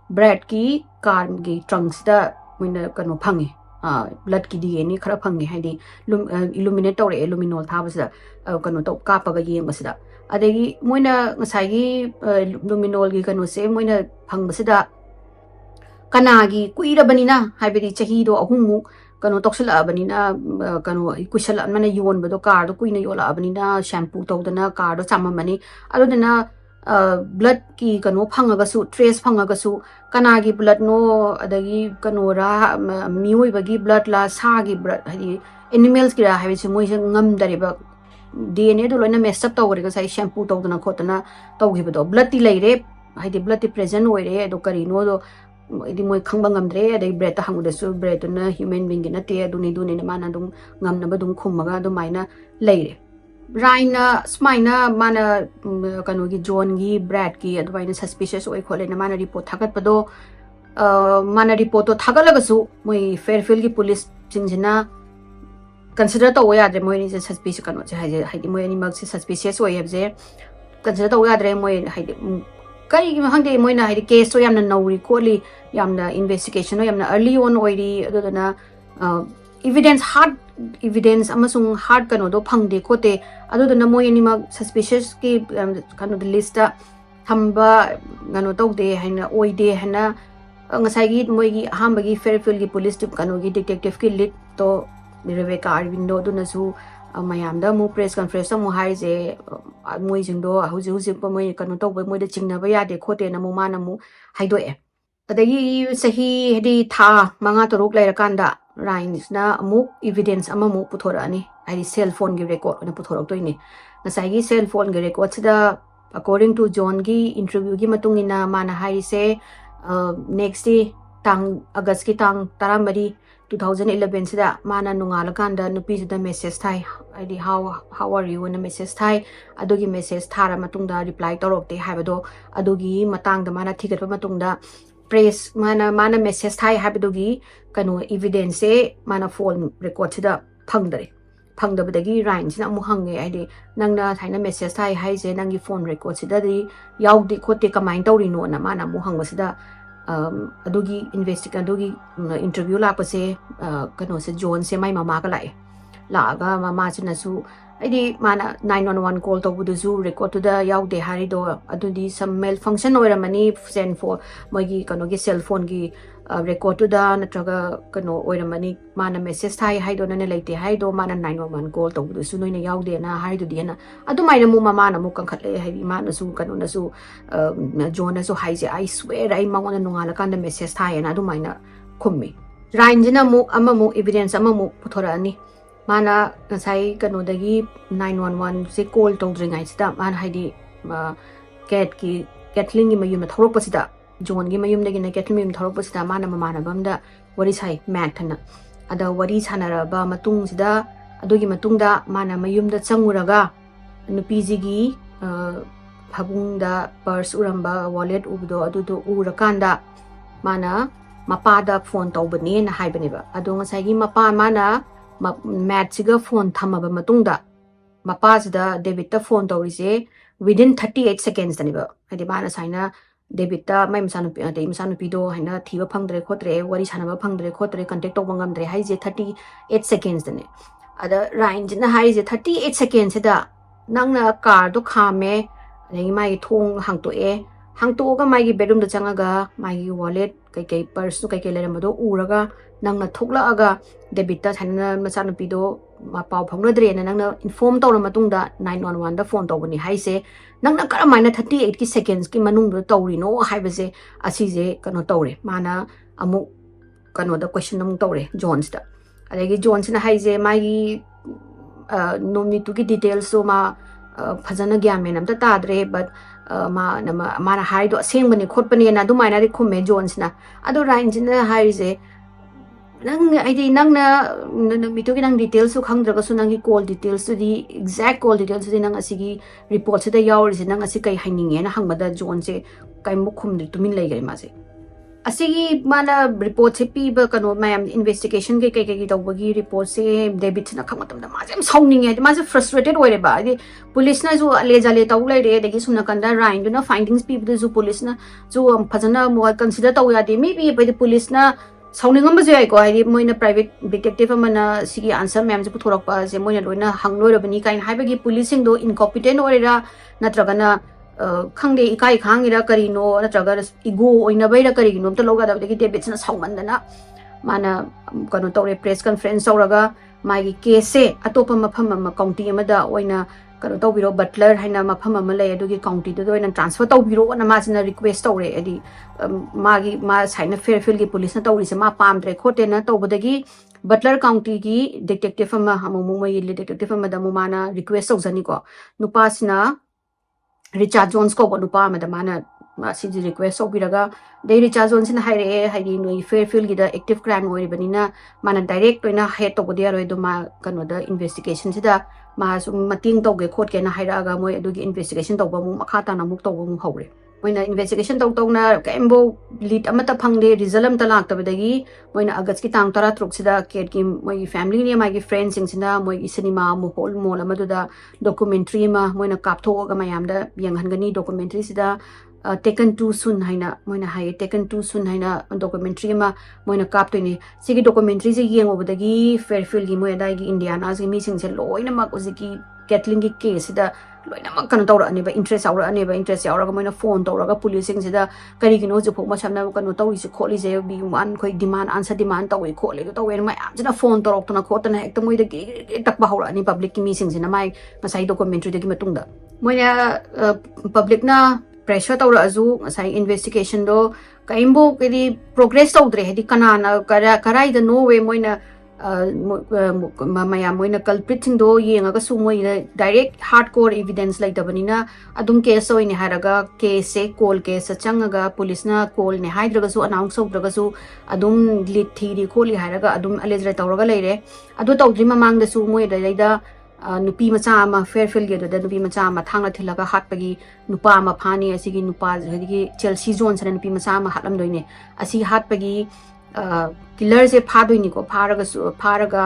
bread ki car gi trunk sida moina kano phangi blood ki DNA khara phangi haidi illuminate tawre luminol thabasida kano to kapaga yengbasida adagi moina ngasai gi luminol gi kano se moina phangbasida kanagi kuirabanina haibidi chahi do ahumu kano toksala abanina kano kusala mana yon bado car do kuina yola abanina shampoo tawdana car do chamamani adodana blood ki kano phangaga su trace phangaga su kanagi blood no adagi kano ra mioi bagi blood la sa gi blood hadi animals ki ra haibisi moi ngam dariba DNA do loina mess up tawrega sai shampoo tawdana khotana tawgibado blood ti leire haidi blood ti present oire do karino do idi moi khangba ngamdre adai bread ta hangudasu bread na human being na te aduni duni na mana dum ngamna dum khummaga do maina leire raina smaina mana kano gi john gi bread ki adwaina suspicious oi khole na mana report thagat pado mana report to thagalagasu moi Fairfield gi police sinjina consider to ya de moi ni suspicious kano haidi moi ni mag suspicious oi habje consider to ya de moi haidi kari hangde moina haidi case so yamna nauri kholi yamna investigation yamna early on oiri adodana hard evidence amasung hard kano do phangde khote adodana moi ni mag suspicious ki kano the list thamba kano tawde haina oide hana ngasai gi moi gi hamba gi Fairfield gi police kano gi detective ki lead to Rebecca Arvindo duna su mayamda mu press conference mu haije moi jingdo huji pa moi kanu to moi da chingna ba ya de khote na mu mana mu haido e adagi sahi hedi tha manga toruk laira kanda rains na mu evidence ama mu puthora ani ai cell phone gi record na puthorok toini na sai gi cell phone gi record sida according to John gi interview gi matungina mana hai se next day tang August ki tang taramari 2011 sida mana nungala kanda nupi sida message thai id how are you na message thai adogi message thara matungda reply torokte habado adogi matang da mana thigat pa matungda press mana message thai habidogi kanu evidence e mana phone record sida phangdabadagi rain sina mu hange id nangna thaina message thai haije nangi phone record sida di yaudi khote kamain tawrino na mana mu hangwa sida adogi adogi interview la pase kano se John se mai mama ka lai laga mama china su aidi mana 911 call to budu zu record to da yaw de hari do adudi some malfunction oira mani send for mogi kano gi cell phone gi record to da natraga kano oira mani mana message thai hai do na leite hai do mana 911 call to budu su noina yaw de na hari do di na adu mai na mu mama na mu kan khatle hai mana su kano na su John na su hai je I swear ai mangona nungala kan da message thai na adu mai na khummi Ryan amamuk evidence amamuk puthorani mana ngasai kanodagi 911 se call tawdringai sida mana haidi Kathleen gi mayum thorok pasida John gi mayum dagi na Kathleen mayum thorok pasida mana mamana bamda wari sai mat thana ada wari sanaraba matung sida adugi matungda mana mayum da changuraga nupiji gi phabungda purse uramba wallet ubdo adudo urakanda mana mapada phone tawbani na haibani ba adu ngasai gi mapa mana mat siga phone thamaba matungda mapa sida David ta phone tawrise within 38 seconds tani ba hadi mana saina David ta mai masanu pido haina thiba phangdre khotre wari sanaba phangdre khotre contact tawba ngamdre haije 38 seconds tani ada Ryan jina haije 38 seconds sida nangna car do khame adagi mai thong hangtoga mai bedroom da changaga mai wallet kai purse to kai leramado uraga nangna thokla aga David ta thana masanu pido ma pau phangradre na nangna inform tawra matungda 911 da phone tawbani haise nangna karamaina 38 ki seconds ki manung do tawrino haibase asije kano tawre mana amu kano da question amu tawre Jones da adagi Jones na haise mai nomi tu ki details so ma phajana gyan men amta tadre but mana hai do sengbani khotpani na dumaina ri khume Jones na ado Ryan jina haise nang id nang na mito ki nang details su khangdraga su nang call details su di exact call details su di nang asigi report se da yaw ri nang asi kai haininge na hangmada John se kai mukhum di tumin lai gai ma se asigi mana report se pi ba kano mayam investigation ke kai tawbagi report se David na khangmatam da ma jam sauninge ma se frustrated oi re ba di police na ju ale jale taw lai re degi suna kanda Ryan do na findings pi bu ju police na ju phajana mo consider taw ya de maybe by the police na sauningam baje ai ko ai moina private detective amana sigi answer ma'am je puthorok pa je moina loina hangloi kain haibagi police sing do incompetent orera natragana khangde ikai khangira karino natraga ego oina baira karigino to loga da degi David na saumandana mana kano tawre press conference sauraga magi case atopa mafam ma county amada oina kano tawbiro butler haina mafam ama lay adugi county do oina transfer tawbiro na masina request tawre adi ma saina Fairfield gi police na tawri se ma pamdre khote na tawbadagi butler county gi detective ama hamu mai detective ama da mana request tawjani ko nupasina Richard Jones ko nupa ama da mana si request obiraga de Richard Jones na haire haidi no Fairfield gi da active crime oi banina mana direct oina head to bodia roi do ma kano da investigation sida ma sum mating tawge khot ke na haira aga moi adugi investigation tawba mu makha ta na muk tawba mu hore moina investigation tawna kaimbo lead amata phangde result am ta lak tabadagi moina August ki tang 13 sida ket ki moi family ne ma gi friends sing sina moi cinema mu hol mol amadu da documentary ma moina kaptho ga mayam da yanghangani documentary sida taken too soon haina moina hai taken too soon haina documentary ma moina kap to ni sigi documentary se yeng obadagi Fairfield gi moi dai gi Indiana gi mi sing se loina ma ko sigi Kathleen gi case da loina ma kan tawra ani ba interest aura ga moina phone tawra ga police sing se da kari gi no je phok ma samna kan tawi se kholi je bi man khoi demand answer demand tawi khole do tawi ma am jina phone tawrok to na khotana ekta moi da gi tak ba haura ani public ki mi sing se na mai masai documentary da gi matung da moina public na pressure tawra azu ngasai investigation do kaimbo kedi progress tawdre hedi kanana karai da no way moina maya moina culprit sing do yenga su moi direct hardcore evidence like dabanina adum case oine haraga case call case changaga police na call ne haidraga su announce odraga su adum lead theory kholi haraga adum alleged tawraga leire adu tawdri mamang da su moi da nupi macha ama Fairfield ge da nupi macha ama thangla thilaga hatpagi nupa ama phani asigi nupa hadi Chelsea Jones na nupi macha ama hatam doine asi hatpagi killer se phadoini ko pharaga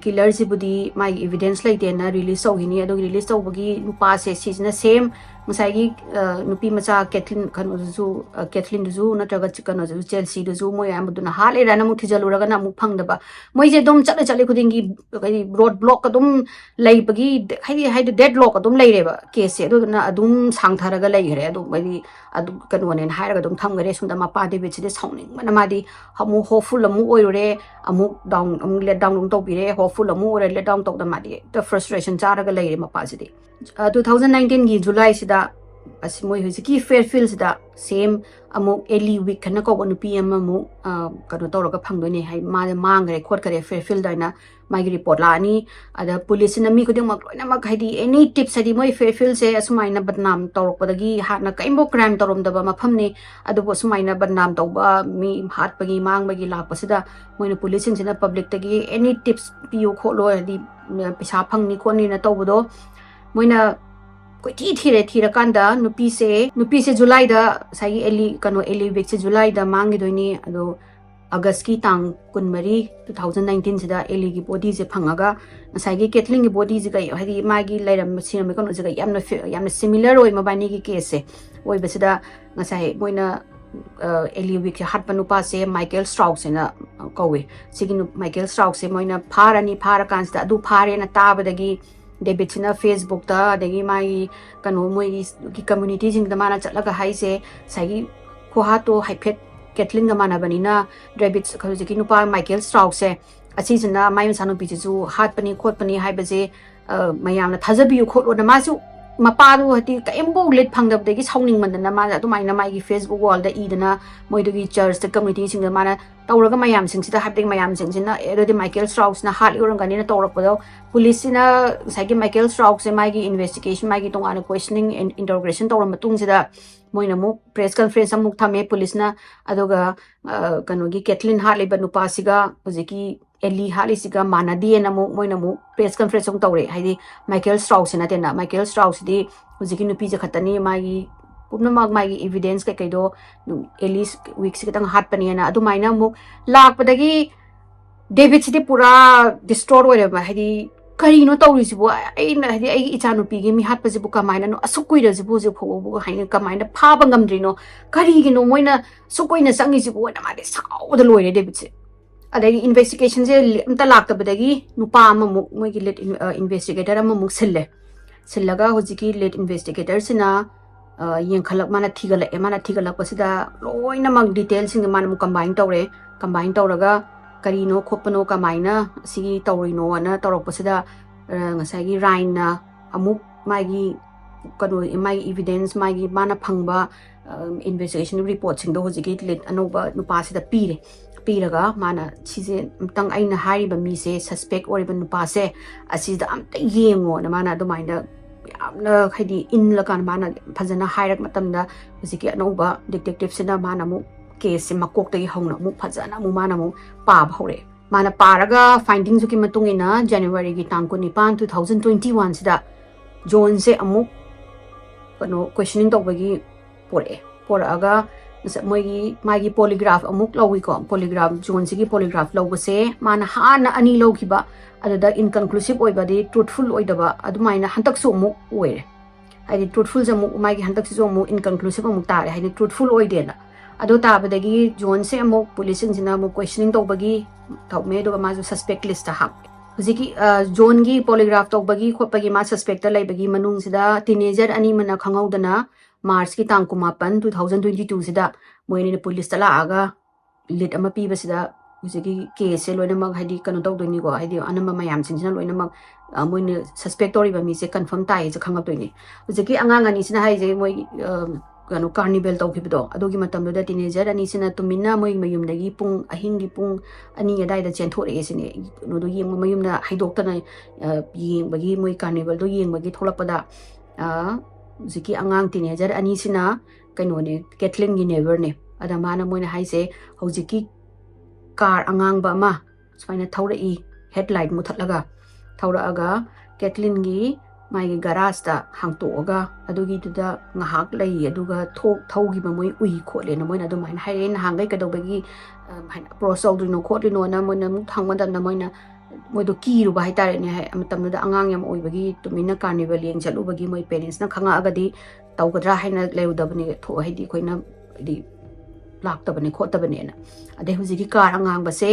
killer se budi my evidence like na release hini ado release tawbagi nupa se sijna same ngasai nupi macha Kathleen du natraga chicken du Chelsea du moi amuduna hale rana mu thijaluraga na mu phangdaba moi je dom chale khudingi road block adum leibagi haidi deadlock adum leireba case adu na adum sangtharaga leigre adu mai adu kanone hairaga adum thamgare sunda mapa de bichide sauning mana madi hamu hopeful amu oire amu down amu let down to bire hopeful amu ore let down to da madi the frustration charaga leire mapa sidi 2019 gi July sida as moi huziki Fairfield da same amuk Ellie week kana ko nu PM amu kano tawraga phangdoni hai ma mangre khot kare Fairfield daina magi report la ani ada police na mi kuding mak loina mak haidi any tips hadi moi Fairfield se asumaina badnam tawrakpadagi hatna kaimbo crime tawrom daba mafam ni adubo sumaina badnam tawba mi hatpagi mangbagi lakpasida moina police sina public tagi any tips piu kholo hadi pisa phangni khoni na tawbodo moina koi thira kanda nupi se July da sai eli week se July da mangi doini ado August ki tang kunmari 2019 sida eli gi body se phangaga sai gi Kathleen gi body se kai hadi magi lairam sinam kono se yamna similar oi mabani gi case se oi besida ngasai moina eli week hat panupa se Michael Strauss na kowe siginu Michael Strauss se moina phara kansta adu phare na tabadagi David sina Facebook ta adagi mai kanu moi ki community jing da mana chatlaga haise sagi khoha to haiphet Kathleen ga mana banina David khojiki nupa Michael Strauss se asi sina mai sanu pi chu hat pani khot pani haibaje mayam na thajabi khot na masu maparu hati kaimbo lit phangdab degi sauning mandana ma atu mai na mai gi Facebook wall da idana moi dogi church the community sing da mana tawraga mayam sing sida habding mayam sing sina erodi Michael Strauss na hat urang gani na tawrakpado police na sagi Michael Strauss se mai gi investigation mai gi tongana questioning and interrogation tawram matung sida moina mu press conference amuk thame police na adoga kano gi Kathleen hat leba nupa siga hojiki Ellie hali siga manadi na mu moina mu press conference ong tawre haidi Michael Strauss na tena Michael Strauss di hojiki nupi je khatani mai pumna mag mai evidence kai kai do Ellie week se tang hat pani na adu mai na mu lak padagi David sidi pura destroy ore ba haidi kari no tawri sibu ai na haidi ai icha nupi gi mi hat pa sibu kamaina no asukui ra sibu je pho bu haina kamaina pha bangam dri no kari gi no moina sukoi na sangi sibu na ma de saw da loire David se adagi investigation je amta lakta badagi nupa amamuk moigi lead investigator amamuk sillaga hojiki lead investigator sina yengkhalak mana thigalak pasida loina mag details sing mana mu combine tawraga karino khopano kamaina sigi tawrino ana tawrak pasida ngasagi rain na amuk magi kanu magi evidence magi mana phangba investigation report sing do hojiki lead anoba nupa sida piraga mana chise tang aina hari ba mi se suspect or even nupa se asida amta yengo na mana do maina yamna khadi in la kan mana phajana hairak matamda hojiki anoba detective sina mana mu case makok tagi hongna mu phajana mu mana mu pa bhore mana paraga findings ki matungina January gi tang ko nipan 2021 sida John se amuk kano questioning tawbagi poraga magi polygraph amuk lawi ko polygraph John sigi polygraph lawbase mana hana ani lawkiba adada inconclusive oibadi truthful oidaba adumaina hantak su mu oire haidi truthful jamu magi hantak su mu inconclusive amuk tare haidi truthful oidena ado tabadagi John se amuk police sina mu questioning tawbagi thawme do ma suspect list ta hak hujiki John gi polygraph tawbagi khopagi ma suspect ta laibagi manung sida teenager ani mana khangaudana March ki tang kumapan 2022 sida moini ni police tala aga lit ama pi basida hujiki case loina mag haidi kanu tawdoni go haidi anamba mayam singsina loina mag moini suspectory ba mi se confirm tai je khangap toini hujiki angang ani sina haije moi kanu carnival tawkibdo adogi matamdo da teenager ani sina tumina moi mayum dagi pung ahingi pung ani yadai da chenthore esine no do yeng mayum na haidoktana yeng bagi moi carnival do yeng bagi tholakpada Ziki angang teenager ani sina kaino ne Kathleen gi neighbor ne ada mana moina haise hojiki car angang ba ma swaina thaura I headlight muthatlaga thaura aga Kathleen gi mai gi garage ta hangto aga adugi tuda ngahak lai aduga thaugi ba moi ui khole na moina do main haire na hangai kadobagi prosol no khole no na moina mu thangmada na moina moido kiru ba haitare ne hai amatam da angang yam oibagi tumina carnival yeng chalubagi moi parents na khanga agadi tawgadra haina leudabani tho haidi khoina di laktabani khotabani na ade hujigi car angang ba se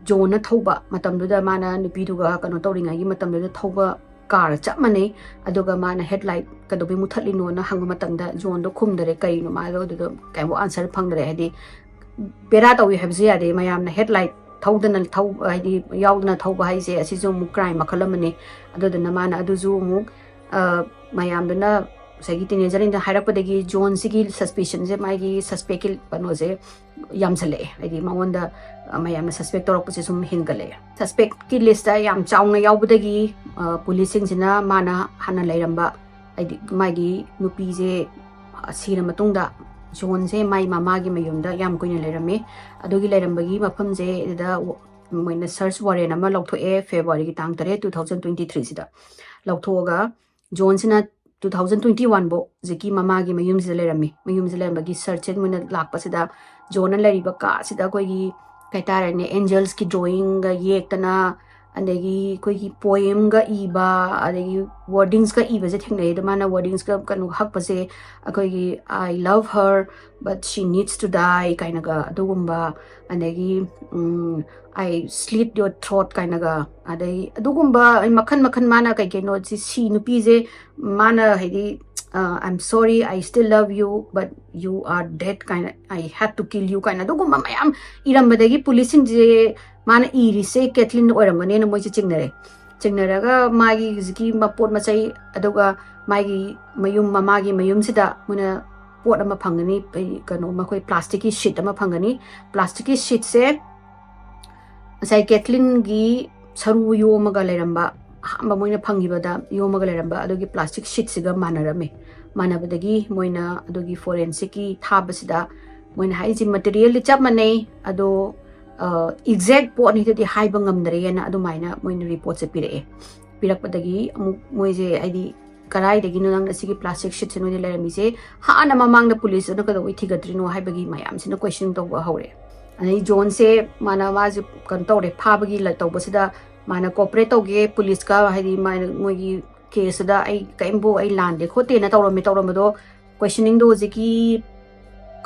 John na thoba matam da mana nupi duga kano tawringa gi matam da thoba car chapmane aduga mana headlight kadobi muthatli no na hangma matam da John do khumdare kai no ma do kaimo answer phangdare haidi bera tawi habzi ade mayam na headlight thawdana thaw haidi yaudna thawba haise asijo mu crime makhalamane adodana mana aduju mu mayamdana ꯉꯁꯥꯏꯒꯤ ꯇꯤꯅꯦꯖꯔꯅ ꯍꯥꯏꯔꯛꯄꯗꯒꯤ ꯖꯣꯟꯁꯤꯒꯤ ꯁꯁꯄꯤꯁꯟꯁꯦ ꯃꯥꯒꯤ ꯁꯁꯄꯦꯛꯀꯤ ꯀꯩꯅꯣꯁꯦ ꯌꯥꯝꯁꯜꯂꯛꯑꯦ ꯍꯥꯏꯗꯤ ꯃꯉꯣꯟꯗ ꯃꯌꯥꯝꯅ suspect ꯇꯧꯔꯛꯄꯁꯦ ꯁꯨꯝ ꯍꯦꯟꯒꯠꯂꯛꯑꯦ ꯁꯁꯄꯦꯛꯀꯤ list ꯌꯥꯝ ꯆꯥꯎꯅ ꯌꯥꯎꯕꯗꯒꯤ ꯄꯨꯂꯤꯁꯁꯤꯡꯁꯤꯅ ꯃꯥꯅ ꯍꯥꯟꯅ ꯂꯩꯔꯝꯕ ꯍꯥꯏꯗꯤ ꯃꯥꯒꯤ ꯅꯨꯄꯤꯁꯦ ꯁꯤꯔ ꯃꯇꯨꯡꯗ ꯖꯣꯟꯁꯦ ꯃꯥꯏ ꯃꯃꯥꯒꯤ ꯃꯌꯨꯝꯗ ꯌꯥꯝ ꯀꯨꯏꯅ ꯂꯩꯔꯝꯃꯦ ꯑꯗꯨꯒꯤ ꯂꯩꯔꯝꯕꯒꯤ ꯃꯐꯝꯁꯦ ꯑꯗꯨꯗ ꯃꯣꯏꯅ ꯁꯔꯆ ꯋꯥꯔꯦꯟ ꯑꯃ ꯂꯧꯊꯣꯛꯑꯦ ꯐꯦꯕꯋꯥꯔꯤꯒꯤ ꯇꯥꯡ 3 2023 ꯂꯧꯊꯣꯛꯑꯒ ꯖꯣꯟꯁꯤꯅ 2021 ꯐꯥꯎ ꯍꯧꯖꯤꯛꯀꯤ ꯃꯃꯥꯒꯤ ꯃꯌꯨꯝꯁꯤꯗ ꯂꯩꯔꯝꯃꯤ ꯃꯌꯨꯝꯁꯤꯗ ꯂꯩꯔꯝꯕꯒꯤ ꯁꯔꯆꯁꯦ ꯃꯣꯏꯅ ꯂꯥꯛꯄꯁꯤꯗ ꯖꯣꯟꯅ ꯂꯩꯔꯤꯕ ꯀꯥꯁꯤꯗ ꯑꯩꯈꯣꯏꯒꯤ ꯀꯩ ꯍꯥꯏꯇꯥꯔꯦꯅꯦ ꯑꯦꯟꯖꯜꯁꯀꯤ ꯗ꯭ꯔꯣꯌꯤꯡꯒ ꯌꯦꯛꯇꯅ ꯑꯗꯒꯤ ꯑꯩꯈꯣꯏꯒꯤ ꯄꯣꯏꯝꯒ ꯏꯕ ꯑꯗꯒꯤ ꯋꯥꯔꯗꯤꯡꯁꯀ ꯏꯕꯁꯦ ꯊꯦꯡꯅꯩ ꯑꯗꯣ ꯃꯥꯅ ꯋꯥꯔꯗꯤꯡꯁꯀ ꯀꯩꯅꯣ ꯍꯛꯄꯁꯦ ꯑꯩꯈꯣꯏꯒꯤ ꯑꯥꯏ ꯂꯚ ꯍꯔ ꯕꯠ ꯁꯤ ꯅꯤꯗꯁ ꯇꯨ ꯗꯥꯏ ꯀꯥꯏꯅꯒ ꯑꯗꯨꯒꯨꯝꯕ ꯑꯗꯒꯤ ꯑꯥꯏ ꯁ꯭ꯂꯤꯠ ꯌꯣꯔ ꯊ꯭ꯔꯣꯠ ꯀꯥꯏꯅꯒ ꯑꯗꯩ ꯑꯗꯨꯒꯨꯝꯕ ꯃꯈꯟ ꯃꯈꯟ ꯃꯥꯅ ꯀꯩ ꯀꯩꯅꯣ ꯁꯤ ꯅꯨꯄꯤꯁꯦ ꯃꯥꯅ ꯍꯥꯏꯗꯤ I'm sorry, I still love you, but you are dead kind of, I had to kill you kind of ꯑꯗꯨꯒꯨꯝꯕ ꯃꯌꯥꯝ ꯏꯔꯝꯕꯗꯒꯤ ꯄꯨꯂꯤꯁꯁꯤꯡꯁꯦ ꯃꯥꯅ ꯏꯔꯤꯁꯦ ꯀꯦꯊꯂꯤꯟ ꯑꯣꯏꯔꯝꯒꯅꯦꯅ ꯃꯣꯏꯁꯦ ꯆꯤꯡꯅꯔꯒ ꯃꯥꯒꯤ ꯍꯧꯖꯤꯛꯀꯤ ꯃꯄꯣꯠ ꯃꯆꯩ ꯑꯗꯨꯒ ꯃꯥꯒꯤ ꯃꯌꯨꯝ ꯃꯃꯥꯒꯤ ꯃꯌꯨꯝꯁꯤꯗ ꯃꯣꯏꯅ ꯄꯣꯠ ꯑꯃ ꯐꯪꯒꯅꯤ ꯀꯩꯅꯣ ꯃꯈꯣꯏ ꯄ꯭ꯂꯥꯁꯇꯤꯛꯀꯤ ꯁꯤꯠ ꯑꯃ ꯐꯪꯒꯅꯤ ꯄ꯭ꯂꯥꯁꯇꯤꯛꯀꯤ ꯁꯤꯠꯁꯦ ꯉꯁꯥꯏ ꯀꯦꯊꯂꯤꯟꯒꯤ ꯁꯔꯨ ꯌꯣꯝꯃꯒ ꯂꯩꯔꯝꯕ ꯑꯍꯥꯟꯕ ꯃꯣꯏꯅ ꯐꯪꯈꯤꯕꯗ ꯌꯣꯝꯃꯒ ꯂꯩꯔꯝꯕ ꯑꯗꯨꯒꯤ ꯄ꯭ꯂꯥꯁꯇꯤꯛ ꯁꯤꯠꯁꯤꯒ ꯃꯥꯟꯅꯔꯝꯃꯦ ꯃꯥꯟꯅꯕꯗꯒꯤ ꯃꯣꯏꯅ ꯑꯗꯨꯒꯤ ꯐꯣꯔꯦꯟꯁꯤꯛꯀꯤ ꯊꯥꯕꯁꯤꯗ ꯃꯣꯏꯅ ꯍꯥꯏꯔꯤꯁꯤ ꯃꯇꯦꯔꯤꯌꯦꯜꯗꯤ ꯆꯞ ꯃꯥꯟꯅꯩ ꯑꯗꯣ ꯑꯦꯛꯖꯦꯛ ꯄꯣꯠꯅꯤꯗꯗꯤ ꯍꯥꯏꯕ ꯉꯝꯗ꯭ꯔꯦꯅ ꯑꯗꯨꯃꯥꯏꯅ ꯃꯣꯏꯅ ꯔꯤꯄꯣꯔꯠꯁꯦ ꯄꯤꯔꯛꯄꯗꯒꯤ ꯑꯃꯨꯛ ꯃꯣꯏꯁꯦ ꯍꯥꯏꯗꯤ ꯀꯗꯥꯏꯗꯒꯤꯅꯣ ꯅꯪꯅ ꯁꯤꯒꯤ ꯄ꯭ꯂꯥꯁꯇꯤꯛ ꯁꯤꯠꯁꯦ ꯅꯣꯏꯅ ꯂꯩꯔꯝꯃꯤꯁꯦ ꯍꯥꯟꯅ ꯃꯃꯥꯡꯗ ꯄꯨꯂꯤꯁꯇꯨꯅ ꯀꯩꯗꯧꯕꯩ ꯊꯤꯒꯠꯇ꯭ꯔꯤꯅꯣ ꯍꯥꯏꯕꯒꯤ ꯃꯌꯥꯝꯁꯤꯅ ꯀꯣꯏꯁꯟ ꯇꯧꯕ ꯍꯧꯔꯦ ꯑꯗꯩ ꯖꯣꯟꯁꯦ ꯃꯥꯁꯦ ꯀꯩꯅꯣ ꯇꯧꯔꯦ ꯐꯥꯕꯒꯤ ꯇꯧꯕꯁꯤꯗ ꯃꯥꯅ ꯀꯣꯑꯣꯄꯔꯦꯠ ꯇꯧꯒꯦ ꯄꯨꯂꯤꯁꯀ ꯍꯥꯏꯗꯤ ꯃꯣꯏꯒꯤ ꯀꯦꯁꯇꯨꯗ ꯑꯩ ꯀꯔꯤꯝꯕꯨ ꯑꯩ ꯂꯥꯟꯗꯦ ꯈꯣꯠꯇꯦꯅ ꯇꯧꯔꯝꯕꯗꯣ ꯀꯣꯏꯁꯟꯅꯤꯡꯗꯣ ꯍꯧꯖꯤꯛꯀꯤ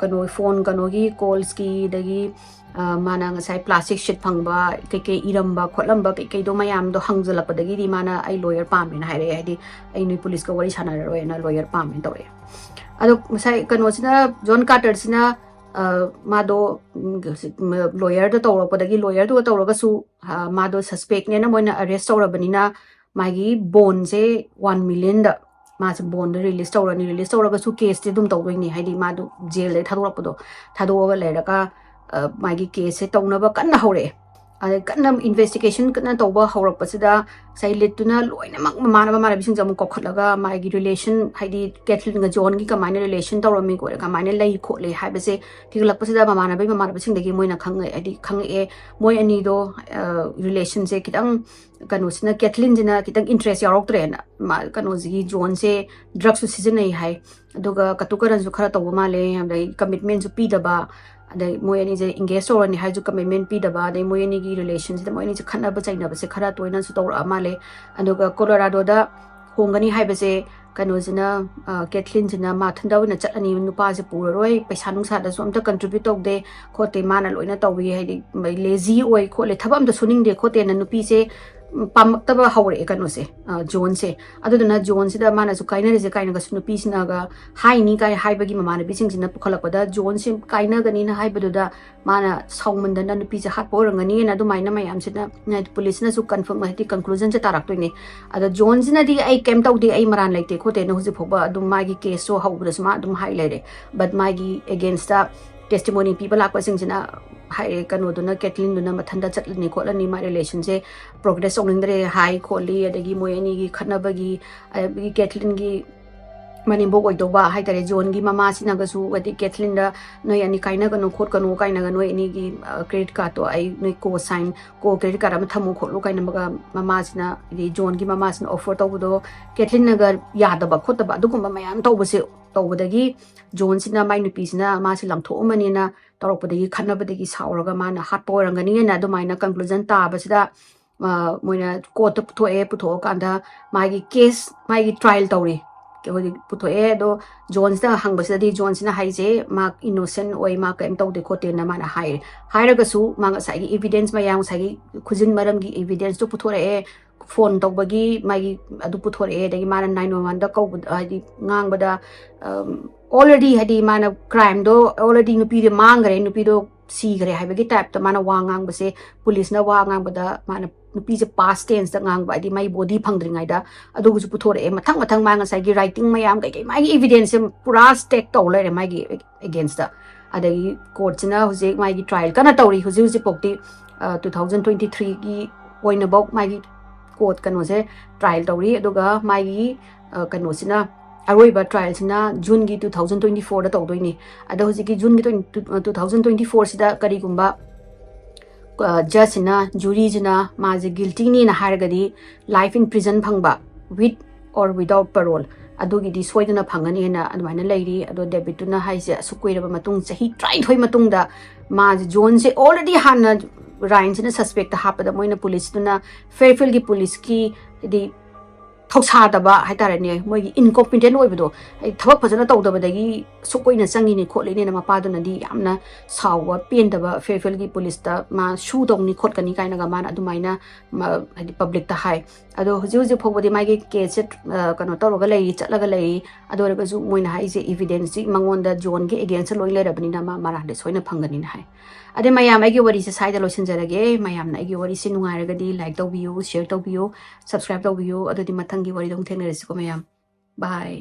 ꯀꯩꯅꯣ ꯐꯣꯟ ꯀꯩꯅꯣꯒꯤ ꯀꯣꯜꯁꯀꯤ ꯑꯗꯒꯤ ꯃꯥꯅ ꯉꯁꯥꯏ ꯄ꯭ꯂꯥꯁꯇꯤꯛ ꯁꯤꯠ ꯐꯪꯕ ꯀꯩꯀꯩ ꯏꯔꯝꯕ ꯈꯣꯠꯂꯝꯕ ꯀꯩꯀꯩꯗꯣ ꯃꯌꯥꯝꯗꯣ ꯍꯪꯖꯜꯂꯛꯄꯗꯒꯤꯗꯤ ꯃꯥꯅ ꯑꯩ ꯂꯣꯌꯔ ꯄꯥꯝꯃꯦꯅ ꯍꯥꯏꯔꯛꯑꯦ ꯍꯥꯏꯗꯤ ꯑꯩ ꯅꯣꯏ ꯄꯨꯂꯤꯁꯀ ꯋꯥꯔꯤ ꯁꯥꯟꯅꯔꯔꯣꯏꯅ ꯂꯣꯌꯔ ꯄꯥꯝꯃꯦꯅ ꯇꯧꯔꯛꯑꯦ ꯑꯗꯣ ꯉꯁꯥꯏ ꯀꯩꯅꯣꯁꯤꯅ ꯖꯣꯟ ꯀꯥꯔꯇꯔꯁꯤꯅ ꯃꯥꯗꯣ ꯂꯣꯌꯔꯗ ꯇꯧꯔꯛꯄꯗꯒꯤ ꯂꯣꯌꯔꯗꯨꯒ ꯇꯧꯔꯒꯁꯨ ꯃꯥꯗꯣ ꯁꯁꯄꯦꯛꯅꯦꯅ ꯃꯣꯏꯅ ꯑꯔꯦꯁ ꯇꯧꯔꯕꯅꯤꯅ ꯃꯥꯒꯤ ꯕꯣꯟꯁꯦ 1 million 마스 본드 릴리스 tꯧꯔꯅꯤ 릴리스 tꯧꯔꯒꯁꯨ 케ꯁꯇꯤ ꯑꯗꯨꯝ ꯇꯧꯗꯣꯏꯅꯤ ꯍꯥꯏꯗꯤ ꯃꯥꯗꯨ ꯖꯦꯜꯗ ꯊꯥꯗꯣꯔꯛꯄꯗꯣ ꯊꯥꯗꯣꯛꯑꯒ ꯂꯩꯔꯒ ꯃꯥꯒꯤ ꯀꯦꯁꯁꯦ ꯇꯧꯅꯕ ꯀꯟꯅ ꯍꯧꯔꯛꯑꯦ ꯑꯗꯩ ꯀꯟꯅ ꯏꯟꯚꯦꯁꯇꯤꯒꯦꯁꯟ ꯀꯟꯅ ꯇꯧꯕ ꯍꯧꯔꯛꯄꯁꯤꯗ ꯉꯁꯥꯏ ꯂꯤꯠꯇꯨꯅ ꯂꯣꯏꯅꯃꯛ ꯃꯃꯥꯟꯅꯕꯁꯤꯡꯁꯦ ꯑꯃꯨꯛ ꯀꯧꯈꯠꯂꯒ ꯃꯥꯒꯤ ꯔꯤꯂꯦꯁꯟ ꯍꯥꯏꯗꯤ ꯀꯦꯊꯂꯤꯟꯒ ꯖꯣꯟꯒꯤ ꯀꯃꯥꯏꯅ ꯔꯤꯂꯦꯁꯟ ꯇꯧꯔꯝꯃꯤ ꯀꯃꯥꯏꯅ ꯂꯩ ꯈꯣꯠꯂꯤ ꯍꯥꯏꯕꯁꯦ ꯊꯤꯒꯠꯂꯛꯄꯁꯤꯗ ꯃꯃꯥꯟꯅꯕꯁꯤꯡꯗꯒꯤ ꯃꯣꯏꯅ ꯈꯪꯉꯛꯑꯦ ꯃꯣꯏ ꯑꯅꯤꯗꯣ ꯔꯤꯂꯦꯁꯟꯁꯦ ꯈꯤꯇꯪ ꯀꯩꯅꯣꯁꯤꯅ ꯀꯦꯊꯂꯤꯟꯁꯤꯅ ꯈꯤꯇꯪ ꯏꯟꯇꯔꯦꯁ ꯌꯥꯎꯔꯛꯇ꯭ꯔꯦꯅ ꯀꯩꯅꯣꯁꯤꯒꯤ ꯖꯣꯟꯁꯦ ꯗ꯭ꯔꯒꯁꯨ ꯁꯤꯖꯤꯟꯅꯩ ꯍꯥꯏ ꯑꯗꯨꯒ ꯀꯇꯨ ꯀꯔꯟꯁꯨ ꯈꯔ ꯇꯧꯕ ꯃꯥꯜꯂꯦ ꯑꯗꯩ ꯀꯃꯤꯠꯃꯦꯟꯁꯨ ꯄꯤꯗꯕ ꯑꯗꯩ ꯃꯣꯏ ꯑꯅꯤꯁꯦ ꯏꯡꯒꯦꯖ ꯇꯧꯔꯅꯤ ꯍꯥꯏꯁꯨ ꯀꯃꯤꯠꯃꯦꯟ ꯄꯤꯗꯕ ꯑꯗꯩ ꯃꯣꯏ ꯑꯅꯤꯒꯤ ꯔꯤꯂꯦꯁꯟꯁꯤꯗ ꯃꯣꯏ ꯑꯅꯤꯁꯦ ꯈꯠꯅꯕ ꯆꯩꯅꯕꯁꯦ ꯈꯔ ꯇꯣꯏꯅꯁꯨ ꯇꯧꯔꯛꯑ ꯃꯥꯜꯂꯦ ꯑꯗꯨꯒ ꯀꯣꯂꯣꯔꯥꯗꯣꯗ ꯍꯣꯡꯒꯅꯤ ꯍꯥꯏꯕꯁꯦ ꯀꯩꯅꯣꯁꯤꯅ ꯀꯦꯊꯂꯤꯟꯁꯤꯅ ꯃꯥꯊꯟꯗ ꯑꯣꯏꯅ ꯆꯠꯂꯅꯤ ꯅꯨꯄꯥꯁꯦ ꯄꯨꯔꯔꯣꯏ ꯄꯩꯁꯥ ꯅꯨꯡꯁꯥꯗꯁꯨ ꯑꯝꯇ ꯀꯟꯇ꯭ꯔꯤꯕ꯭ꯌꯨꯠ ꯇꯧꯗꯦ ꯈꯣꯠꯇꯦ ꯃꯥꯅ ꯂꯣꯏꯅ ꯇꯧꯋꯤ ꯍꯥꯏꯗꯤ ꯂꯦꯖꯤ ꯑꯣꯏ ꯈꯣꯠꯂꯦ ꯊꯕꯛ ꯑꯝꯇ ꯁꯨꯅꯤꯡꯗꯦ ꯈꯣꯠꯇꯦꯅ ꯅꯨꯄꯤꯁꯦ ꯄꯥꯝꯃꯛꯇꯕ ꯍꯧꯔꯛꯑꯦ ꯀꯩꯅꯣꯁꯦ ꯖꯣꯟꯁꯦ ꯑꯗꯨꯗꯨꯅ ꯖꯣꯟꯁꯤꯗ ꯃꯥꯅꯁꯨ ꯀꯥꯏꯅꯔꯤꯁꯦ ꯀꯥꯏꯅꯒꯁꯨ ꯅꯨꯄꯤꯁꯤꯅꯒ ꯍꯥꯏꯅꯤ ꯀꯥꯏ ꯍꯥꯏꯕꯒꯤ ꯃꯃꯥꯟꯅꯕꯤꯁꯤꯡꯁꯤꯅ ꯄꯨꯈꯠꯂꯛꯄꯗ ꯖꯣꯟꯁꯦ ꯀꯥꯏꯅꯒꯅꯤꯅ ꯍꯥꯏꯕꯗꯨꯗ ꯃꯥꯅ ꯁꯥꯎꯃꯟꯗꯅ ꯅꯨꯄꯤꯁꯦ ꯍꯥꯠꯄ ꯑꯣꯏꯔꯝꯒꯅꯤꯅ ꯑꯗꯨꯃꯥꯏꯅ ꯃꯌꯥꯝꯁꯤꯅ ꯄꯨꯂꯤꯁꯅꯁꯨ ꯀꯟꯐꯔꯝ ꯍꯥꯏꯗꯤ ꯀꯟꯀ꯭ꯂꯨꯖꯟꯁꯦ ꯇꯥꯔꯛꯇꯣꯏꯅꯦ ꯑꯗꯣ ꯖꯣꯟꯁꯤꯅꯗꯤ ꯑꯩ ꯀꯩꯝ ꯇꯧꯗꯦ ꯑꯩ ꯃꯔꯥꯟ ꯂꯩꯇꯦ ꯈꯣꯠꯇꯦꯅ ꯍꯧꯖꯤꯛ ꯐꯥꯎꯕ ꯑꯗꯨꯝ ꯃꯥꯒꯤ ꯀꯦꯁꯁꯨ ꯍꯧꯕꯗꯁꯨ ꯃꯥ ꯑꯗꯨꯝ ꯍꯥꯏ ꯂꯩꯔꯦ ꯕꯠ ꯃꯥꯒꯤ ꯑꯦꯒꯦꯟꯁꯇ ꯇꯦꯁꯇꯤꯃꯣꯅꯤ ꯄꯤꯕ ꯂꯥꯛꯄꯁꯤꯡꯁꯤꯅ ꯍꯥꯏꯔꯦ ꯀꯩꯅꯣꯗꯨꯅ ꯀꯦꯊꯂꯤꯟꯗꯨꯅ ꯃꯊꯟꯇ ꯆꯠꯂꯅꯤ ꯈꯣꯠꯂꯅꯤ ꯃꯥ ꯔꯤꯂꯦꯁꯟꯁꯦ ꯄ꯭ꯔꯣꯒ꯭ꯔꯦꯁ ꯇꯧꯅꯤꯡꯗ꯭ꯔꯦ ꯍꯥꯏ ꯈꯣꯠꯂꯤ ꯑꯗꯒꯤ ꯃꯣꯏ ꯑꯅꯤꯒꯤ ꯈꯠꯅꯕꯒꯤ ꯑꯗꯒꯤ ꯀꯦꯊꯂꯤꯟꯒꯤ ꯃꯅꯦꯝꯕꯣꯛ ꯑꯣꯏꯗꯧꯕ ꯍꯥꯏꯇꯥꯔꯦ ꯖꯣꯟꯒꯤ ꯃꯃꯥꯁꯤꯅꯒꯁꯨ ꯍꯥꯏꯗꯤ ꯀꯦꯊꯂꯤꯟꯗ ꯅꯣꯏ ꯑꯅꯤ ꯀꯥꯏꯅꯒꯅꯨ ꯈꯣꯠꯀꯅꯨ ꯀꯥꯏꯅꯒ ꯅꯣꯏ ꯑꯅꯤꯒꯤ ꯀ꯭ꯔꯦꯗꯤꯠ ꯀꯥꯔꯗꯇꯣ ꯑꯩ ꯅꯣꯏ ꯀꯣ ꯀ꯭ꯔꯦꯗꯤꯠ ꯀꯥꯔꯗ ꯑꯃ ꯊꯝꯃꯨ ꯈꯣꯠꯂꯨ ꯀꯥꯏꯅꯒ ꯃꯃꯥꯁꯤꯅ ꯍꯥꯏꯗꯤ ꯖꯣꯟꯒꯤ ꯃꯃꯥꯁꯤꯅ ꯑꯣꯐꯔ ꯇꯧꯕꯗꯣ ꯀꯦꯊꯂꯤꯟꯅꯒ ꯌꯥꯗꯕ ꯈꯣꯠꯇꯕ ꯑꯗꯨꯒꯨꯝꯕ ꯃꯌꯥꯝ ꯇꯧꯕꯗꯒꯤ ꯖꯣꯟꯁꯤꯅ ꯃꯥꯏ ꯅꯨꯄꯤꯁꯤꯅ ꯃꯥꯁꯤ ꯂꯪꯊꯣꯛꯑꯝꯃꯅꯤꯅ ꯇꯧꯔꯛꯄꯗꯒꯤ ꯈꯠꯅꯕꯗꯒꯤ ꯁꯥꯎꯔꯒ ꯃꯥꯅ ꯍꯥꯠꯄ ꯑꯣꯏꯔꯝꯒꯅꯤꯅ ꯑꯗꯨꯃꯥꯏꯅ ꯀꯟꯀ꯭ꯂꯨꯖꯟ ꯇꯥꯕꯁꯤꯗ ꯃꯣꯏꯅ ꯀꯣꯔꯠꯇ ꯄꯨꯊꯣꯛꯑꯀꯥꯟꯗ ꯃꯥꯒꯤ ꯀꯦꯁ ꯃꯥꯒꯤ ꯇ꯭ꯔꯥꯏꯜ ꯇꯧꯔꯤ ꯍꯧꯖꯤꯛ ꯄꯨꯊꯣꯛꯑꯦ ꯑꯗꯣ ꯖꯣꯟꯁꯅ ꯍꯪꯕꯁꯤꯗꯗꯤ ꯖꯣꯟꯁꯤꯅ ꯍꯥꯏꯁꯦ ꯃꯥ ꯏꯅꯣꯁꯦꯟ ꯑꯣꯏ ꯃꯥ ꯀꯔꯤꯝ ꯇꯧꯗꯦ ꯈꯣꯠꯇꯦꯅ ꯃꯥꯅ ꯍꯥꯏꯔꯒꯁꯨ ꯃꯥ ꯉꯁꯥꯏꯒꯤ ꯏꯚꯤꯗꯦꯟꯁ ꯃꯌꯥꯝ ꯉꯁꯥꯏꯒꯤ ꯈꯨꯖꯤꯟ ꯃꯔꯝꯒꯤ ꯏꯚꯤꯗꯦꯟꯁꯇꯨ ꯄꯨꯊꯣꯔꯛꯑꯦ ꯐꯣꯟ ꯇꯧꯕꯒꯤ ꯃꯥꯒꯤ ꯑꯗꯨ ꯄꯨꯊꯣꯔꯛꯑꯦ ꯑꯗꯒꯤ ꯃꯥꯅ 911ꯗ ꯀꯧꯕꯗ ꯍꯥꯏꯗꯤ ꯉꯥꯡꯕꯗ ꯑꯣꯜꯔꯦꯗꯤ ꯍꯥꯏꯗꯤ ꯃꯥꯅ ꯀ꯭ꯔꯥꯏꯝꯗꯣ ꯑꯣꯜꯔꯦꯗꯤ ꯅꯨꯄꯤꯗꯣ ꯃꯥꯡꯈ꯭ꯔꯦ ꯅꯨꯄꯤꯗꯣ ꯁꯤꯈ꯭ꯔꯦ ꯍꯥꯏꯕꯒꯤ ꯇꯥꯏꯞꯇ ꯃꯥꯅ ꯋꯥ ꯉꯥꯡꯕꯁꯦ ꯄꯨꯂꯤꯁꯅ ꯋꯥ ꯉꯥꯡꯕꯗ ꯃꯥꯅ ꯅꯨꯄꯤꯁꯦ ꯄꯥꯁ ꯇꯦꯟꯁꯇ ꯉꯥꯡꯕ ꯍꯥꯏꯗꯤ ꯃꯥꯒꯤ ꯕꯣꯗꯤ ꯐꯪꯗ꯭ꯔꯤꯉꯩꯗ ꯑꯗꯨꯒꯁꯨ ꯄꯨꯊꯣꯔꯛꯑꯦ ꯃꯊꯪ ꯃꯊꯪ ꯃꯥ ꯉꯁꯥꯏꯒꯤ ꯔꯥꯏꯇꯤꯡ ꯃꯌꯥꯝ ꯀꯩꯀꯩ ꯃꯥꯒꯤ ꯏꯕꯤꯗꯦꯟꯁꯁꯦ ꯄꯨꯔꯥ ꯁ꯭ꯇꯦꯛ ꯇꯧ ꯂꯩꯔꯦ ꯃꯥꯒꯤ ꯑꯦꯒꯦꯟꯁꯇ ꯑꯗꯒꯤ ꯀꯣꯔꯠꯁꯤꯅ ꯍꯧꯖꯤꯛ ꯃꯥꯒꯤ ꯇ꯭ꯔꯥꯏꯜ ꯀꯟꯅ ꯇꯧꯔꯤ ꯍꯧꯖꯤꯛꯐꯥꯎꯗꯤ 2023ꯒꯤ ꯑꯣꯏꯅꯐꯥꯎ ꯃꯥꯒꯤ ꯀꯣꯔꯠ ꯀꯩꯅꯣꯁꯦ ꯇ꯭ꯔꯥꯏꯜ ꯇꯧꯔꯤ ꯑꯗꯨꯒ ꯃꯥꯒꯤ ꯀꯩꯅꯣꯁꯤꯅ ꯑꯔꯣꯏꯕ ꯇ꯭ꯔꯥꯏꯜꯁꯤꯅ ꯖꯨꯟꯒꯤ 2024ꯗ ꯇꯧꯗꯣꯏꯅꯤ ꯑꯗꯣ ꯍꯧꯖꯤꯛꯀꯤ ꯖꯨꯟꯒꯤ 2024ꯁꯤꯗ ꯀꯔꯤꯒꯨꯝꯕ ꯖꯁꯁꯤꯅ ꯖꯨꯔꯤꯁꯤꯅ ꯃꯥꯁꯦ ꯒꯤꯜꯇꯤꯅꯤꯅ ꯍꯥꯏꯔꯒꯗꯤ ꯂꯥꯏꯐ ꯏꯟ ꯄ꯭ꯔꯤꯖꯟ ꯐꯪꯕ ꯋꯤꯠ ꯑꯣꯔ ꯋꯤꯗꯥꯎꯠ ꯄꯔꯣꯜ ꯑꯗꯨꯒꯤꯗꯤ ꯁꯣꯏꯗꯅ ꯐꯪꯒꯅꯤꯅ ꯑꯗꯨꯃꯥꯏꯅ ꯂꯩꯔꯤ ꯑꯗꯣ ꯗꯦꯕꯤꯠꯇꯨꯅ ꯍꯥꯏꯁꯦ ꯑꯁꯨꯛ ꯀꯨꯏꯔꯕ ꯃꯇꯨꯡ ꯆꯍꯤ 19 ꯃꯇꯨꯡꯗ ꯃꯥꯁꯦ ꯖꯣꯟꯁꯦ ꯑꯣꯜꯔꯦꯗꯤ ꯍꯥꯟꯅ ꯔꯥꯏꯟꯁꯤꯅ ꯁꯁꯄꯦꯛꯇ ꯍꯥꯞꯄꯗ ꯃꯣꯏꯅ ꯄꯨꯂꯤꯁꯇꯨꯅ ꯐꯦꯔꯐꯤꯜꯒꯤ ꯄꯨꯂꯤꯁꯀꯤ ꯍꯥꯏꯗꯤ ꯊꯧꯁꯥꯗꯕ ꯍꯥꯏꯇꯥꯔꯦꯅꯦ ꯃꯣꯏꯒꯤ ꯏꯟꯀꯣꯝꯄꯤꯇꯦꯟ ꯑꯣꯏꯕꯗꯣ ꯊꯕꯛ ꯐꯖꯅ ꯇꯧꯗꯕꯗꯒꯤ ꯁꯨꯛ ꯀꯨꯏꯅ ꯆꯪꯉꯤꯅꯤ ꯈꯣꯠꯂꯤꯅꯦꯅ ꯃꯄꯥꯗꯨꯅꯗꯤ ꯌꯥꯝꯅ ꯁꯥꯎꯕ ꯄꯦꯟꯗꯕ ꯐꯦꯔꯐꯤꯜꯒꯤ ꯄꯨꯂꯤꯁꯇ ꯃꯥ ꯁꯨ ꯇꯧꯅꯤ ꯈꯣꯠꯀꯅꯤ ꯀꯥꯏꯅꯒ ꯃꯥꯅ ꯑꯗꯨꯃꯥꯏꯅ ꯍꯥꯏꯗꯤ ꯄꯕ꯭ꯂꯤꯛꯇ ꯍꯥꯏ ꯑꯗꯣ ꯍꯧꯖꯤꯛ ꯐꯥꯎꯕꯗꯤ ꯃꯥꯒꯤ ꯀꯦꯁꯁꯦ ꯀꯩꯅꯣ ꯇꯧꯔꯒ ꯂꯩꯔꯤ ꯆꯠꯂꯒ ꯂꯩꯔꯤ ꯑꯗꯨ ꯑꯣꯏꯔꯒꯁꯨ ꯃꯣꯏꯅ ꯍꯥꯏꯁꯦ ꯏꯚꯤꯗꯦꯟꯁꯁꯤ ꯃꯉꯣꯟꯗ ꯖꯣꯟꯒꯤ ꯑꯦꯒꯦꯟꯁꯇ ꯂꯣꯏ ꯂꯩꯔꯕꯅꯤꯅ ꯃꯥ ꯃꯔꯥꯟꯗꯤ ꯁꯣꯏꯅ ꯐꯪꯒꯅꯤꯅ ꯍꯥꯏ ꯑꯗꯩ ꯃꯌꯥꯝ ꯑꯩꯒꯤ ꯋꯥꯔꯤꯁꯦ ꯁ꯭ꯋꯥꯏꯗ ꯂꯣꯏꯁꯤꯟꯖꯔꯒꯦ ꯃꯌꯥꯝꯅ ꯑꯩꯒꯤ ꯋꯥꯔꯤꯁꯦ ꯅꯨꯡꯉꯥꯏꯔꯒꯗꯤ ꯂꯥꯏꯛ ꯇꯧꯕꯤꯌꯨ ꯁꯦꯌꯔ ꯇꯧꯕꯤꯌꯨ ꯁꯕꯁꯀ꯭ꯔꯥꯏꯕ ꯇꯧꯕꯤꯌꯨ ꯑꯗꯨꯗꯤ ꯃꯊꯪꯒꯤ ꯋꯥꯔꯤꯗ ꯑꯃꯨꯛ ꯊꯦꯡꯅꯔꯁꯤꯀꯣ ꯃꯌꯥꯝ ꯕꯥꯏ